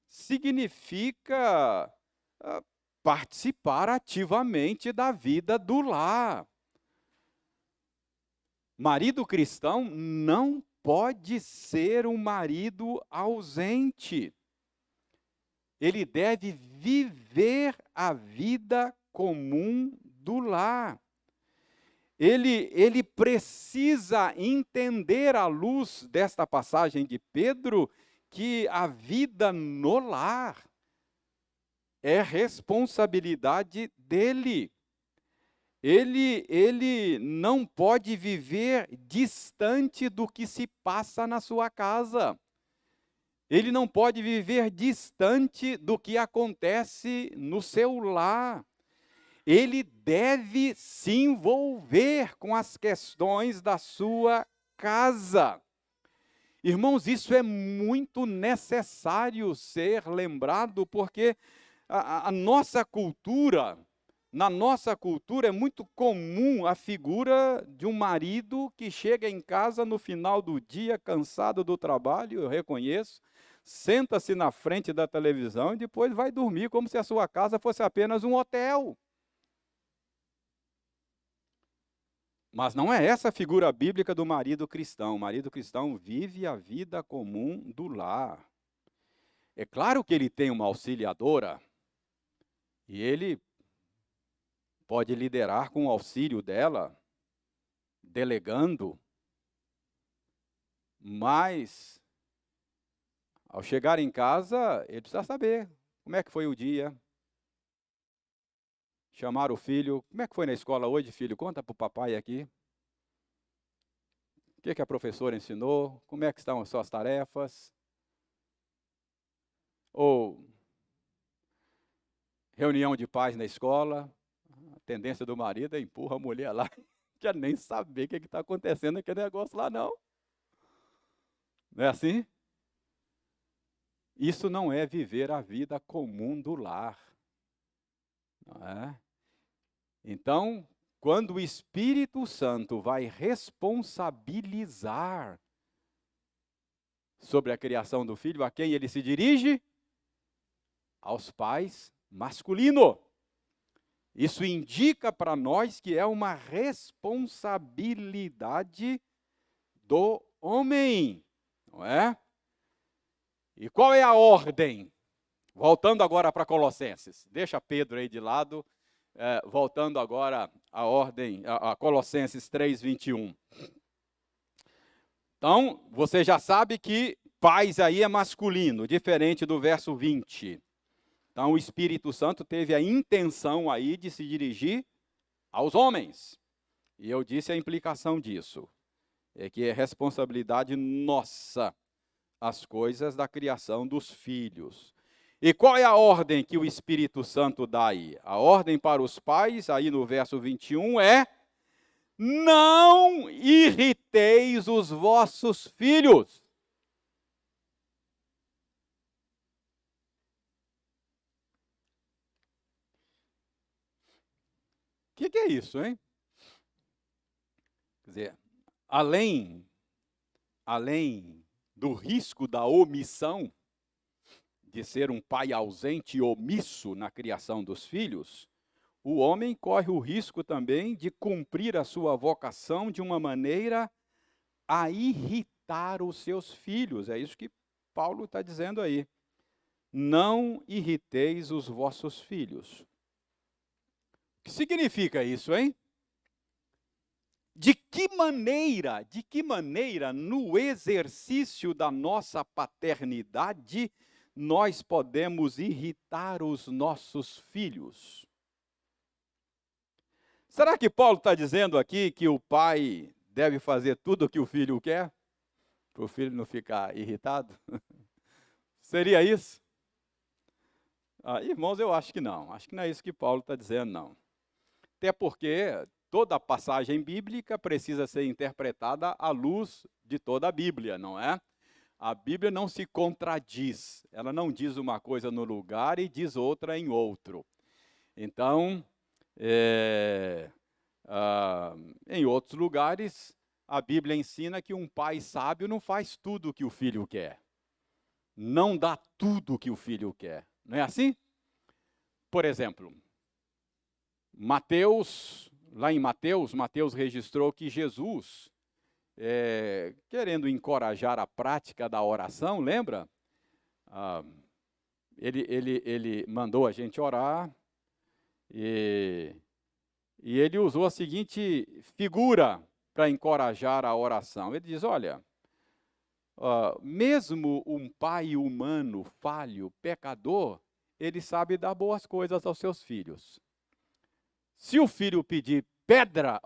significa participar ativamente da vida do lar. Marido cristão não pode ser um marido ausente. Ele deve viver a vida comum do lar. Ele precisa entender, à luz desta passagem de Pedro, que a vida no lar é responsabilidade dele. Ele não pode viver distante do que se passa na sua casa. Ele não pode viver distante do que acontece no seu lar. Ele deve se envolver com as questões da sua casa. Irmãos, isso é muito necessário ser lembrado, porque a nossa cultura, na nossa cultura é muito comum a figura de um marido que chega em casa no final do dia, cansado do trabalho, eu reconheço, senta-se na frente da televisão e depois vai dormir como se a sua casa fosse apenas um hotel. Mas não é essa a figura bíblica do marido cristão. O marido cristão vive a vida comum do lar. É claro que ele tem uma auxiliadora e ele pode liderar com o auxílio dela, delegando, mas ao chegar em casa, ele precisa saber como é que foi o dia. Chamar o filho, como é que foi na escola hoje, filho? Conta para o papai aqui. O que a professora ensinou? Como é que estão as suas tarefas? Ou reunião de pais na escola, a tendência do marido é empurra a mulher lá, não quer nem saber o que está acontecendo naquele negócio lá, não. Não é assim? Isso não é viver a vida comum do lar. Não é? Então, quando o Espírito Santo vai responsabilizar sobre a criação do filho, a quem ele se dirige? Aos pais masculinos. Isso indica para nós que é uma responsabilidade do homem, não é? E qual é a ordem? Voltando agora para Colossenses. Deixa Pedro aí de lado, voltando agora à ordem, a Colossenses 3:21. Então, você já sabe que pais aí é masculino, diferente do verso 20. Então, o Espírito Santo teve a intenção aí de se dirigir aos homens. E eu disse a implicação disso. É que é responsabilidade nossa as coisas da criação dos filhos. E qual é a ordem que o Espírito Santo dá aí? A ordem para os pais, aí no verso 21, é: não irriteis os vossos filhos. O que é isso, hein? Quer dizer, além do risco da omissão, de ser um pai ausente e omisso na criação dos filhos, o homem corre o risco também de cumprir a sua vocação de uma maneira a irritar os seus filhos. É isso que Paulo está dizendo aí. Não irriteis os vossos filhos. O que significa isso, hein? de que maneira, no exercício da nossa paternidade, nós podemos irritar os nossos filhos? Será que Paulo está dizendo aqui que o pai deve fazer tudo o que o filho quer? Para o filho não ficar irritado? Seria isso? Irmãos, eu acho que não. Acho que não é isso que Paulo está dizendo, não. Até porque toda passagem bíblica precisa ser interpretada à luz de toda a Bíblia, não é? A Bíblia não se contradiz. Ela não diz uma coisa no lugar e diz outra em outro. Então, em outros lugares, a Bíblia ensina que um pai sábio não faz tudo o que o filho quer. Não dá tudo o que o filho quer. Não é assim? Por exemplo, lá em Mateus registrou que Jesus, querendo encorajar a prática da oração, lembra? Ele mandou a gente orar e ele usou a seguinte figura para encorajar a oração. Ele diz, olha, mesmo um pai humano, falho, pecador, ele sabe dar boas coisas aos seus filhos. Se o filho pedir pedra,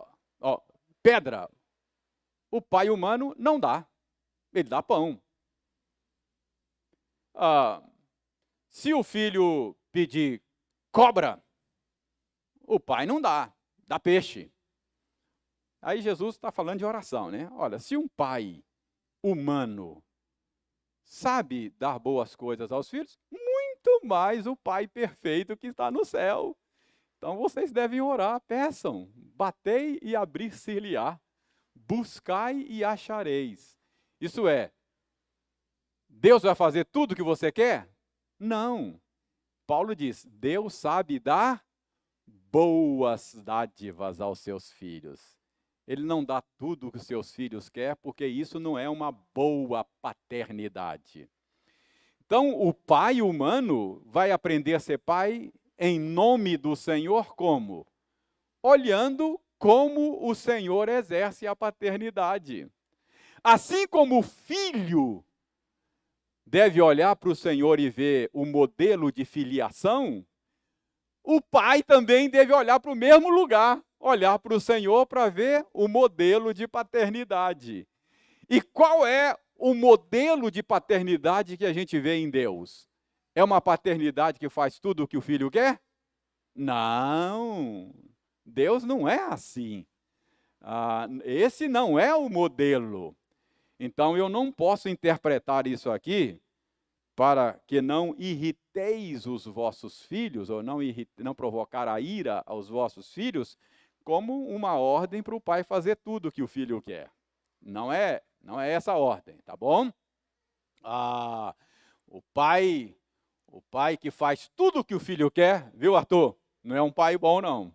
o pai humano não dá. Ele dá pão. Se o filho pedir cobra, o pai não dá peixe. Aí Jesus está falando de oração, né? Olha, se um pai humano sabe dar boas coisas aos filhos, muito mais o Pai perfeito que está no céu. Então vocês devem orar, peçam, batei e abrir-se-lhe-á, buscai e achareis. Isso é, Deus vai fazer tudo o que você quer? Não. Paulo diz, Deus sabe dar boas dádivas aos seus filhos. Ele não dá tudo o que os seus filhos querem, porque isso não é uma boa paternidade. Então, o pai humano vai aprender a ser pai em nome do Senhor como? Olhando como o Senhor exerce a paternidade. Assim como o filho deve olhar para o Senhor e ver o modelo de filiação, o pai também deve olhar para o mesmo lugar, olhar para o Senhor para ver o modelo de paternidade. E qual é o modelo de paternidade que a gente vê em Deus? É uma paternidade que faz tudo o que o filho quer? Não, Deus não é assim. Esse não é o modelo. Então eu não posso interpretar isso aqui para que não irriteis os vossos filhos, ou não provocar a ira aos vossos filhos, como uma ordem para o pai fazer tudo o que o filho quer. Não é essa a ordem, tá bom? O pai que faz tudo o que o filho quer, viu, Arthur? Não é um pai bom, não.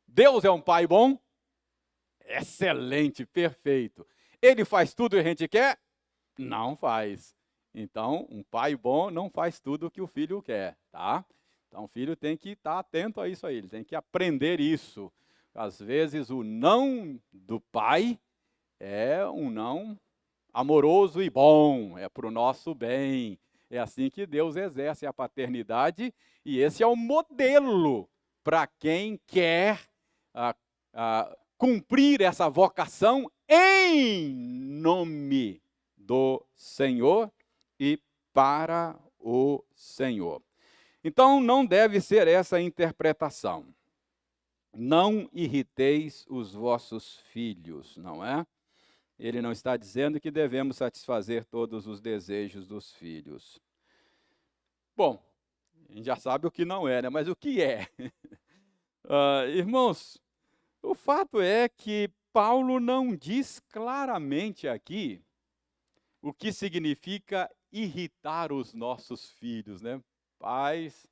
Deus é um pai bom? Excelente, perfeito. Ele faz tudo o que a gente quer? Não faz. Então, um pai bom não faz tudo o que o filho quer, tá? Então, o filho tem que estar atento a isso aí, ele tem que aprender isso. Às vezes, o não do pai é um não amoroso e bom, é para o nosso bem. É assim que Deus exerce a paternidade e esse é o modelo para quem quer cumprir essa vocação em nome do Senhor e para o Senhor. Então, não deve ser essa a interpretação. Não irriteis os vossos filhos, não é? Ele não está dizendo que devemos satisfazer todos os desejos dos filhos. Bom, a gente já sabe o que não é, né? Mas o que é? Irmãos, o fato é que Paulo não diz claramente aqui o que significa irritar os nossos filhos, né? Pais,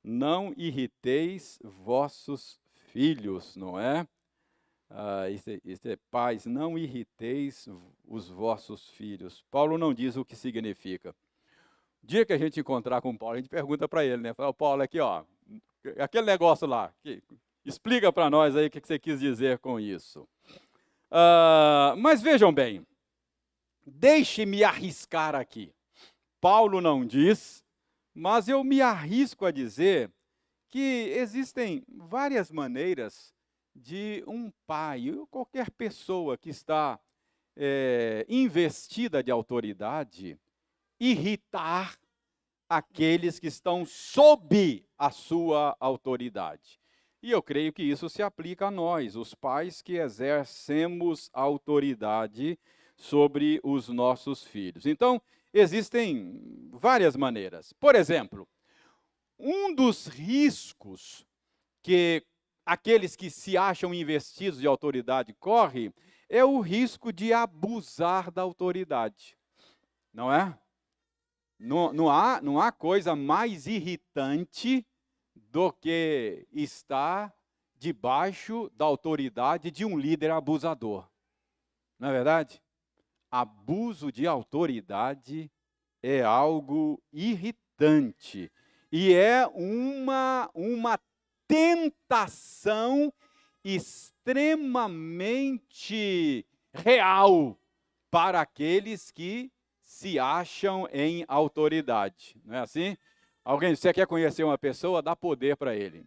não irriteis vossos filhos, não é? Pais, não irriteis os vossos filhos. Paulo não diz o que significa. O dia que a gente encontrar com Paulo, a gente pergunta para ele, né? Fala, Paulo, aqui, ó, aquele negócio lá, Explica para nós aí o que você quis dizer com isso. Mas vejam bem, deixe-me arriscar aqui. Paulo não diz, mas eu me arrisco a dizer que existem várias maneiras de um pai, ou qualquer pessoa que está investida de autoridade, irritar aqueles que estão sob a sua autoridade. E eu creio que isso se aplica a nós, os pais que exercemos autoridade sobre os nossos filhos. Então, existem várias maneiras. Por exemplo, um dos riscos que aqueles que se acham investidos de autoridade correm é o risco de abusar da autoridade. Não é? Não há coisa mais irritante do que estar debaixo da autoridade de um líder abusador. Não é verdade? Abuso de autoridade é algo irritante e é uma tentação extremamente real para aqueles que se acham em autoridade. Não é assim? Alguém, você quer conhecer uma pessoa, dá poder para ele.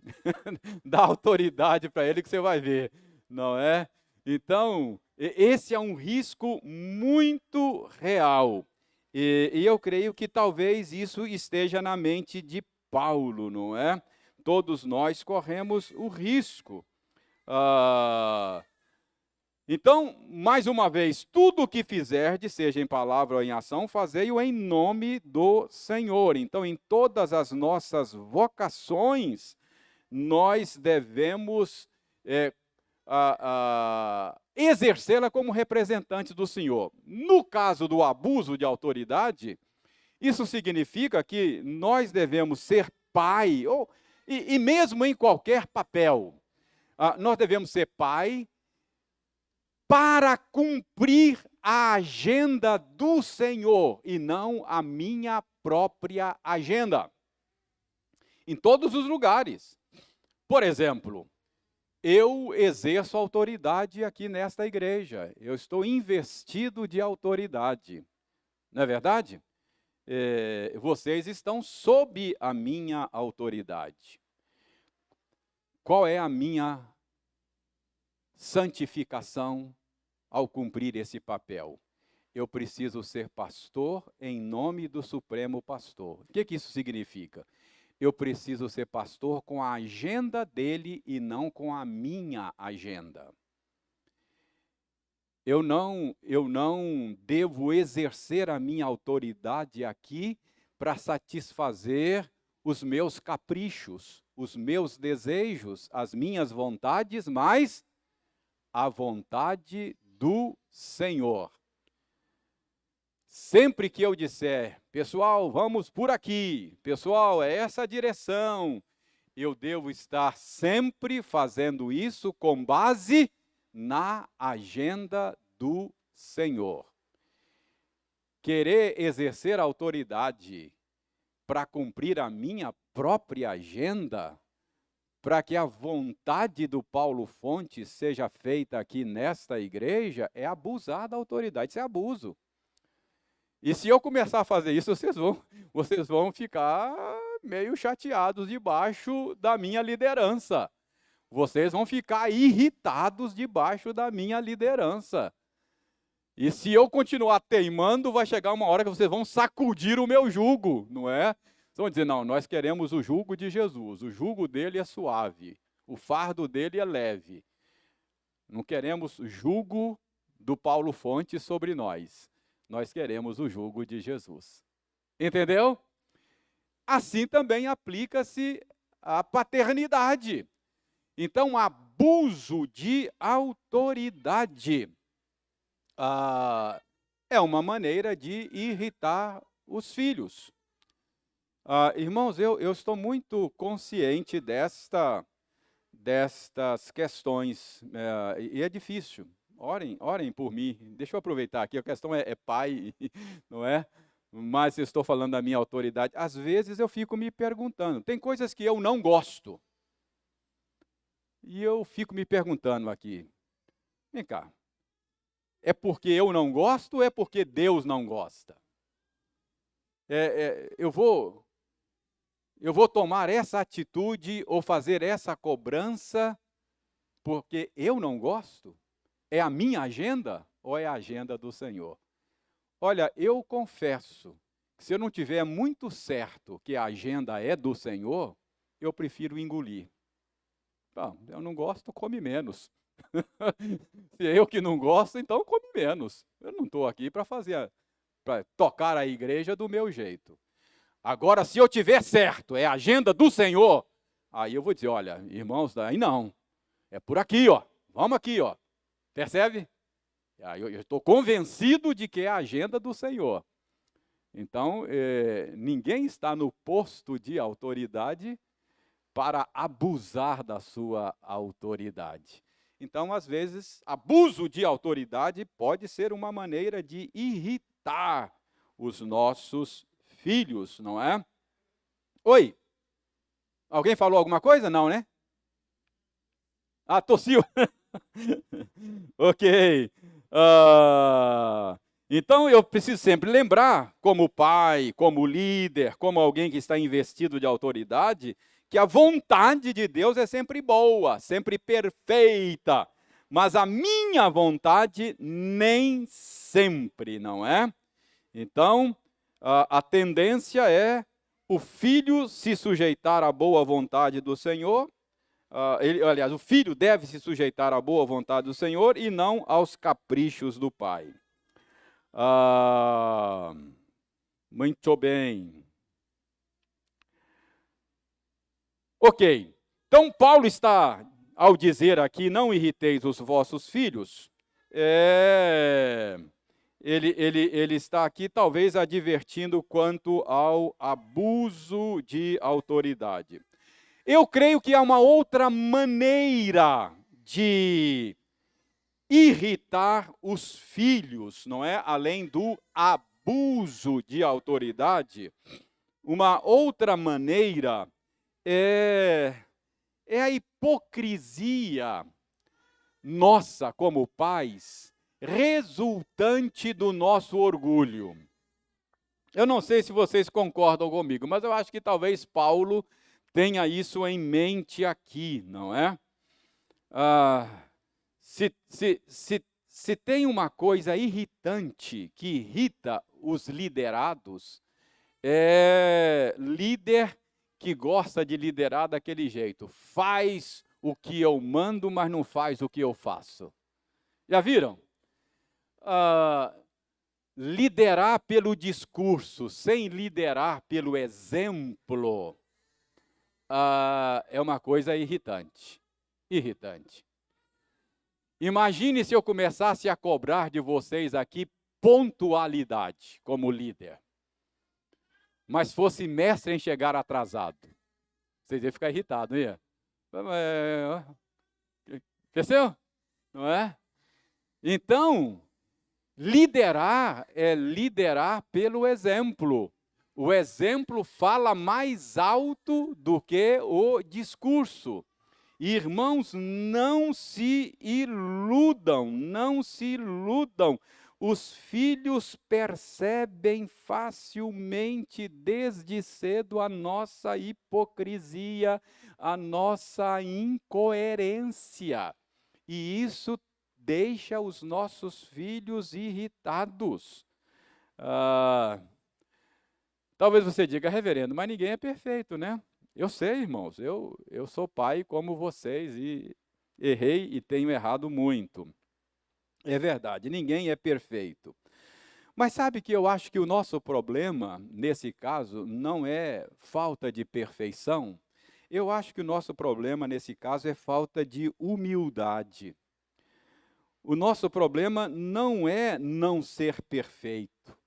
Dá autoridade para ele que você vai ver, não é? Então, esse é um risco muito real. E eu creio que talvez isso esteja na mente de Paulo, não é? Todos nós corremos o risco. Então, mais uma vez, tudo o que fizerdes, seja em palavra ou em ação, fazei-o em nome do Senhor. Então, em todas as nossas vocações, nós devemos exercê-la como representante do Senhor. No caso do abuso de autoridade, isso significa que nós devemos ser pai, e mesmo em qualquer papel, nós devemos ser pai para cumprir a agenda do Senhor e não a minha própria agenda. Em todos os lugares. Por exemplo, eu exerço autoridade aqui nesta igreja. Eu estou investido de autoridade. Não é verdade? Vocês estão sob a minha autoridade. Qual é a minha santificação ao cumprir esse papel? Eu preciso ser pastor em nome do Supremo Pastor. O que isso significa? Eu preciso ser pastor com a agenda dele e não com a minha agenda. Eu não devo exercer a minha autoridade aqui para satisfazer os meus caprichos, os meus desejos, as minhas vontades, mas a vontade do Senhor. Sempre que eu disser, pessoal, vamos por aqui, pessoal, é essa a direção, eu devo estar sempre fazendo isso com base na agenda do Senhor. Querer exercer autoridade para cumprir a minha própria agenda, para que a vontade do Paulo Fontes seja feita aqui nesta igreja, é abusar da autoridade, isso é abuso. E se eu começar a fazer isso, vocês vão ficar meio chateados debaixo da minha liderança. Vocês vão ficar irritados debaixo da minha liderança. E se eu continuar teimando, vai chegar uma hora que vocês vão sacudir o meu jugo, não é? Vocês vão dizer, não, nós queremos o jugo de Jesus, o jugo dele é suave, o fardo dele é leve. Não queremos o jugo do Paulo Fontes sobre nós. Nós queremos o jugo de Jesus. Entendeu? Assim também aplica-se a paternidade. Então, abuso de autoridade é uma maneira de irritar os filhos. Irmãos, eu estou muito consciente destas questões, e é difícil. Orem por mim. Deixa eu aproveitar aqui, a questão é pai, não é? Mas eu estou falando da minha autoridade. Às vezes eu fico me perguntando, tem coisas que eu não gosto. E eu fico me perguntando aqui, vem cá, é porque eu não gosto ou é porque Deus não gosta? Eu vou tomar essa atitude ou fazer essa cobrança porque eu não gosto? É a minha agenda ou é a agenda do Senhor? Olha, eu confesso que se eu não tiver muito certo que a agenda é do Senhor, eu prefiro engolir. Bom, eu não gosto, come menos. Se é eu que não gosto, então come menos. Eu não estou aqui para tocar a igreja do meu jeito. Agora, se eu tiver certo, é a agenda do Senhor, aí eu vou dizer, olha, irmãos, aí não. É por aqui, ó. Vamos aqui, ó. Percebe? Aí eu estou convencido de que é a agenda do Senhor. Então, ninguém está no posto de autoridade para abusar da sua autoridade. Então, às vezes, abuso de autoridade pode ser uma maneira de irritar os nossos filhos, não é? Oi? Alguém falou alguma coisa? Não, né? Ah, tossiu. Ok. Então eu preciso sempre lembrar, como pai, como líder, como alguém que está investido de autoridade, que a vontade de Deus é sempre boa, sempre perfeita, mas a minha vontade nem sempre, não é? Então, a tendência é o filho se sujeitar à boa vontade do Senhor. Aliás, o filho deve se sujeitar à boa vontade do Senhor e não aos caprichos do pai. Muito bem. Ok. Então, Paulo está, ao dizer aqui, não irriteis os vossos filhos, ele está aqui talvez advertindo quanto ao abuso de autoridade. Eu creio que há uma outra maneira de irritar os filhos, não é? Além do abuso de autoridade, uma outra maneira é a hipocrisia nossa como pais, resultante do nosso orgulho. Eu não sei se vocês concordam comigo, mas eu acho que talvez Paulo tenha isso em mente aqui, não é? Se tem uma coisa irritante que irrita os liderados, é líder que gosta de liderar daquele jeito. Faz o que eu mando, mas não faz o que eu faço. Já viram? Liderar pelo discurso, sem liderar pelo exemplo, é uma coisa irritante. Irritante. Imagine se eu começasse a cobrar de vocês aqui pontualidade como líder, mas fosse mestre em chegar atrasado. Vocês iam ficar irritados, não ia? Percebeu? Não é? Então, liderar é liderar pelo exemplo. O exemplo fala mais alto do que o discurso. Irmãos, não se iludam, não se iludam. Os filhos percebem facilmente desde cedo a nossa hipocrisia, a nossa incoerência. E isso deixa os nossos filhos irritados. Talvez você diga, reverendo, mas ninguém é perfeito, né? Eu sei, irmãos, eu sou pai como vocês e errei e tenho errado muito. É verdade, ninguém é perfeito. Mas sabe que eu acho que o nosso problema, nesse caso, não é falta de perfeição. Eu acho que o nosso problema, nesse caso, é falta de humildade. O nosso problema não é não ser perfeito.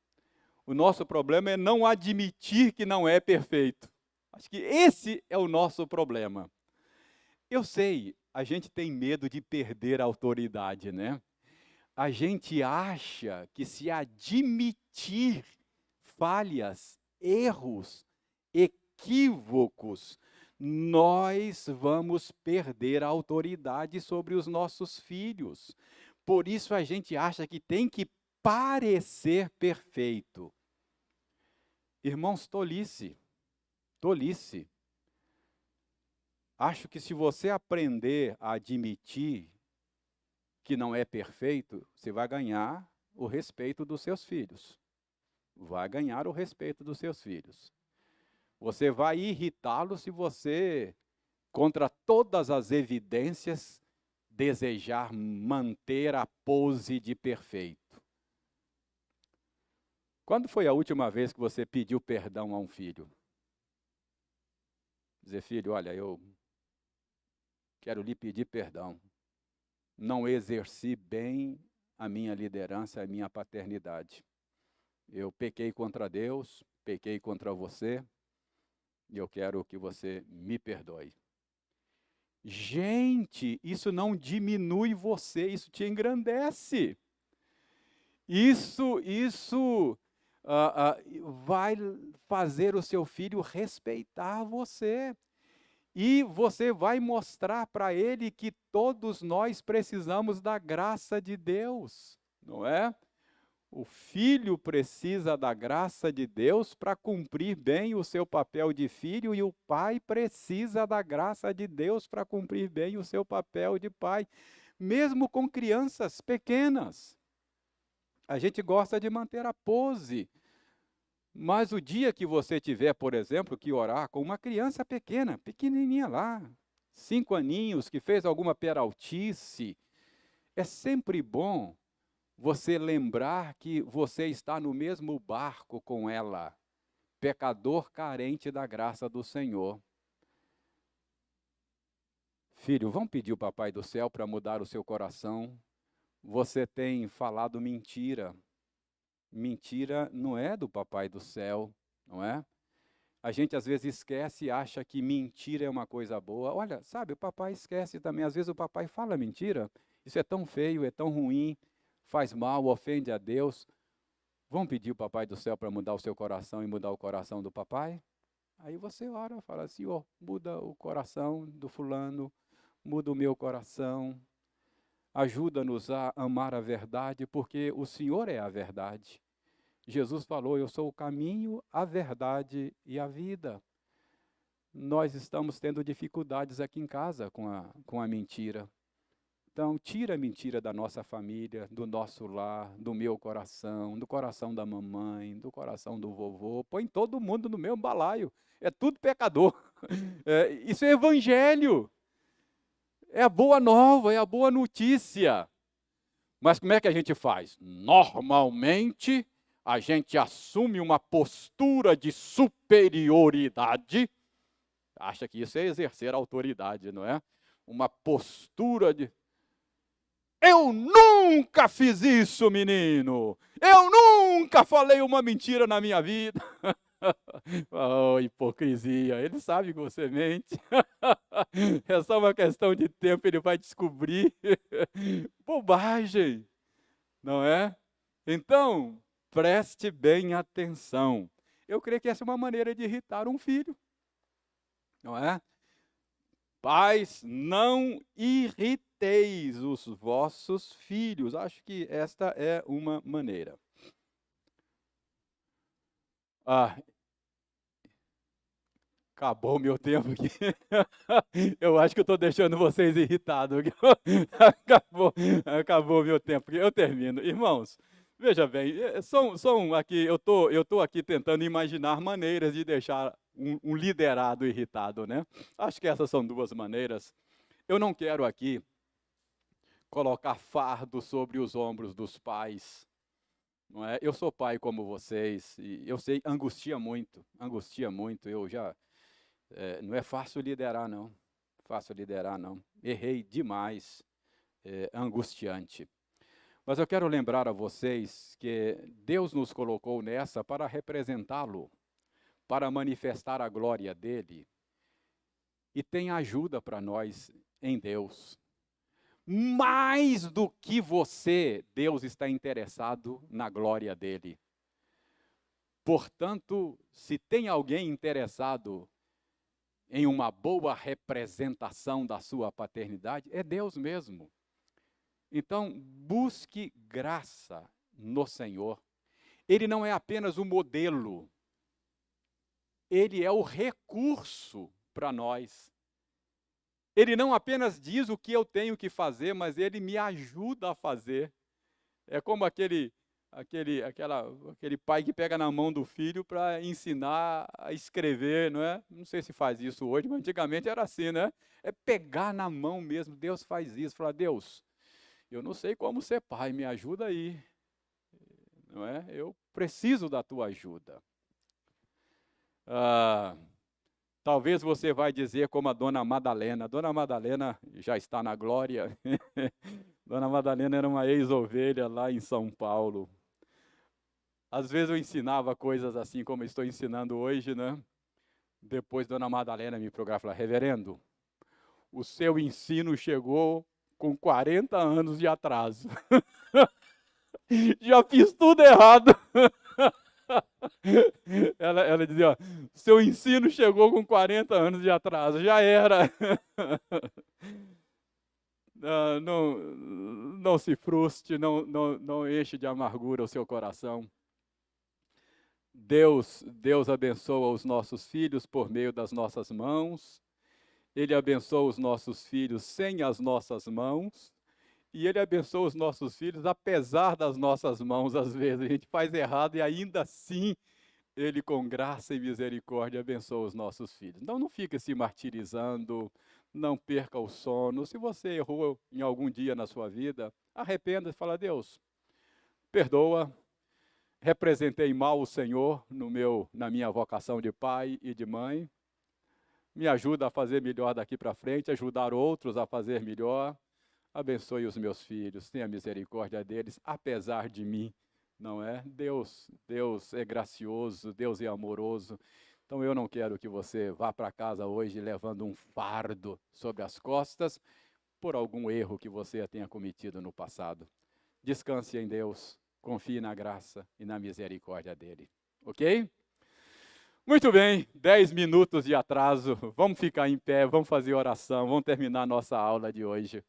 O nosso problema é não admitir que não é perfeito. Acho que esse é o nosso problema. Eu sei, a gente tem medo de perder a autoridade, né? A gente acha que se admitir falhas, erros, equívocos, nós vamos perder a autoridade sobre os nossos filhos. Por isso a gente acha que tem que parecer perfeito. Irmãos, tolice, tolice. Acho que se você aprender a admitir que não é perfeito, você vai ganhar o respeito dos seus filhos. Vai ganhar o respeito dos seus filhos. Você vai irritá-los se você, contra todas as evidências, desejar manter a pose de perfeito. Quando foi a última vez que você pediu perdão a um filho? Dizer, filho, olha, eu quero lhe pedir perdão. Não exerci bem a minha liderança, a minha paternidade. Eu pequei contra Deus, pequei contra você, e eu quero que você me perdoe. Gente, isso não diminui você, isso te engrandece. Isso vai fazer o seu filho respeitar você. E você vai mostrar para ele que todos nós precisamos da graça de Deus, não é? O filho precisa da graça de Deus para cumprir bem o seu papel de filho, e o pai precisa da graça de Deus para cumprir bem o seu papel de pai, mesmo com crianças pequenas. A gente gosta de manter a pose. Mas o dia que você tiver, por exemplo, que orar com uma criança pequena, pequenininha lá, 5 aninhos, que fez alguma peraltice, é sempre bom você lembrar que você está no mesmo barco com ela, pecador carente da graça do Senhor. Filho, vamos pedir o Papai do Céu para mudar o seu coração. Você tem falado mentira. Mentira não é do Papai do Céu, não é? A gente às vezes esquece e acha que mentira é uma coisa boa. Olha, sabe, o papai esquece também. Às vezes o papai fala mentira. Isso é tão feio, é tão ruim, faz mal, ofende a Deus. Vamos pedir o Papai do Céu para mudar o seu coração e mudar o coração do papai? Aí você ora, fala assim, ó, muda o coração do fulano, muda o meu coração. Ajuda-nos a amar a verdade, porque o Senhor é a verdade. Jesus falou, eu sou o caminho, a verdade e a vida. Nós estamos tendo dificuldades aqui em casa com a mentira. Então, tira a mentira da nossa família, do nosso lar, do meu coração, do coração da mamãe, do coração do vovô. Põe todo mundo no mesmo balaio. É tudo pecador. Isso é evangelho. É a boa nova, é a boa notícia. Mas como é que a gente faz? Normalmente, a gente assume uma postura de superioridade. Acha que isso é exercer autoridade, não é? Uma postura de... Eu nunca fiz isso, menino. Eu nunca falei uma mentira na minha vida. Oh, hipocrisia. Ele sabe que você mente. É só uma questão de tempo, ele vai descobrir. Bobagem, não é? Então, preste bem atenção. Eu creio que essa é uma maneira de irritar um filho, não é? Pais, não irriteis os vossos filhos. Acho que esta é uma maneira. Acabou o meu tempo aqui. Eu acho que eu estou deixando vocês irritados. Acabou o meu tempo. Eu termino. Irmãos, veja bem, eu tô aqui tentando imaginar maneiras de deixar um liderado irritado, né? Acho que essas são 2 maneiras. Eu não quero aqui colocar fardo sobre os ombros dos pais. Não é? Eu sou pai como vocês, e eu sei, angustia muito, eu já... não é fácil liderar, não. Fácil liderar, não. Errei demais. É angustiante. Mas eu quero lembrar a vocês que Deus nos colocou nessa para representá-lo, para manifestar a glória dele. E tem ajuda para nós em Deus. Mais do que você, Deus está interessado na glória dele. Portanto, se tem alguém interessado em uma boa representação da sua paternidade, é Deus mesmo. Então, busque graça no Senhor. Ele não é apenas o modelo, ele é o recurso para nós. Ele não apenas diz o que eu tenho que fazer, mas ele me ajuda a fazer. É como aquele pai que pega na mão do filho para ensinar a escrever, não é? Não sei se faz isso hoje, mas antigamente era assim, né? É pegar na mão mesmo. Deus faz isso. Fala, Deus, eu não sei como ser pai, me ajuda aí. Não é? Eu preciso da tua ajuda. Talvez você vai dizer como a Dona Madalena. Dona Madalena já está na glória. Dona Madalena era uma ex-ovelha lá em São Paulo. Às vezes eu ensinava coisas assim como estou ensinando hoje, né? Depois Dona Madalena me procurava e falava, reverendo, o seu ensino chegou com 40 anos de atraso. Já fiz tudo errado. Ela dizia, ó, seu ensino chegou com 40 anos de atraso, já era. Não se frustre, não enche de amargura o seu coração. Deus abençoa os nossos filhos por meio das nossas mãos. Ele abençoa os nossos filhos sem as nossas mãos. E Ele abençoa os nossos filhos apesar das nossas mãos, às vezes. A gente faz errado e ainda assim Ele, com graça e misericórdia, abençoa os nossos filhos. Então não fique se martirizando, não perca o sono. Se você errou em algum dia na sua vida, arrependa e fala, Deus, perdoa, representei mal o Senhor na minha vocação de pai e de mãe. Me ajuda a fazer melhor daqui para frente, ajudar outros a fazer melhor. Abençoe os meus filhos, tenha misericórdia deles, apesar de mim, não é? Deus é gracioso, Deus é amoroso. Então eu não quero que você vá para casa hoje levando um fardo sobre as costas por algum erro que você tenha cometido no passado. Descanse em Deus, confie na graça e na misericórdia dele, ok? Muito bem, 10 minutos de atraso, vamos ficar em pé, vamos fazer oração, vamos terminar nossa aula de hoje.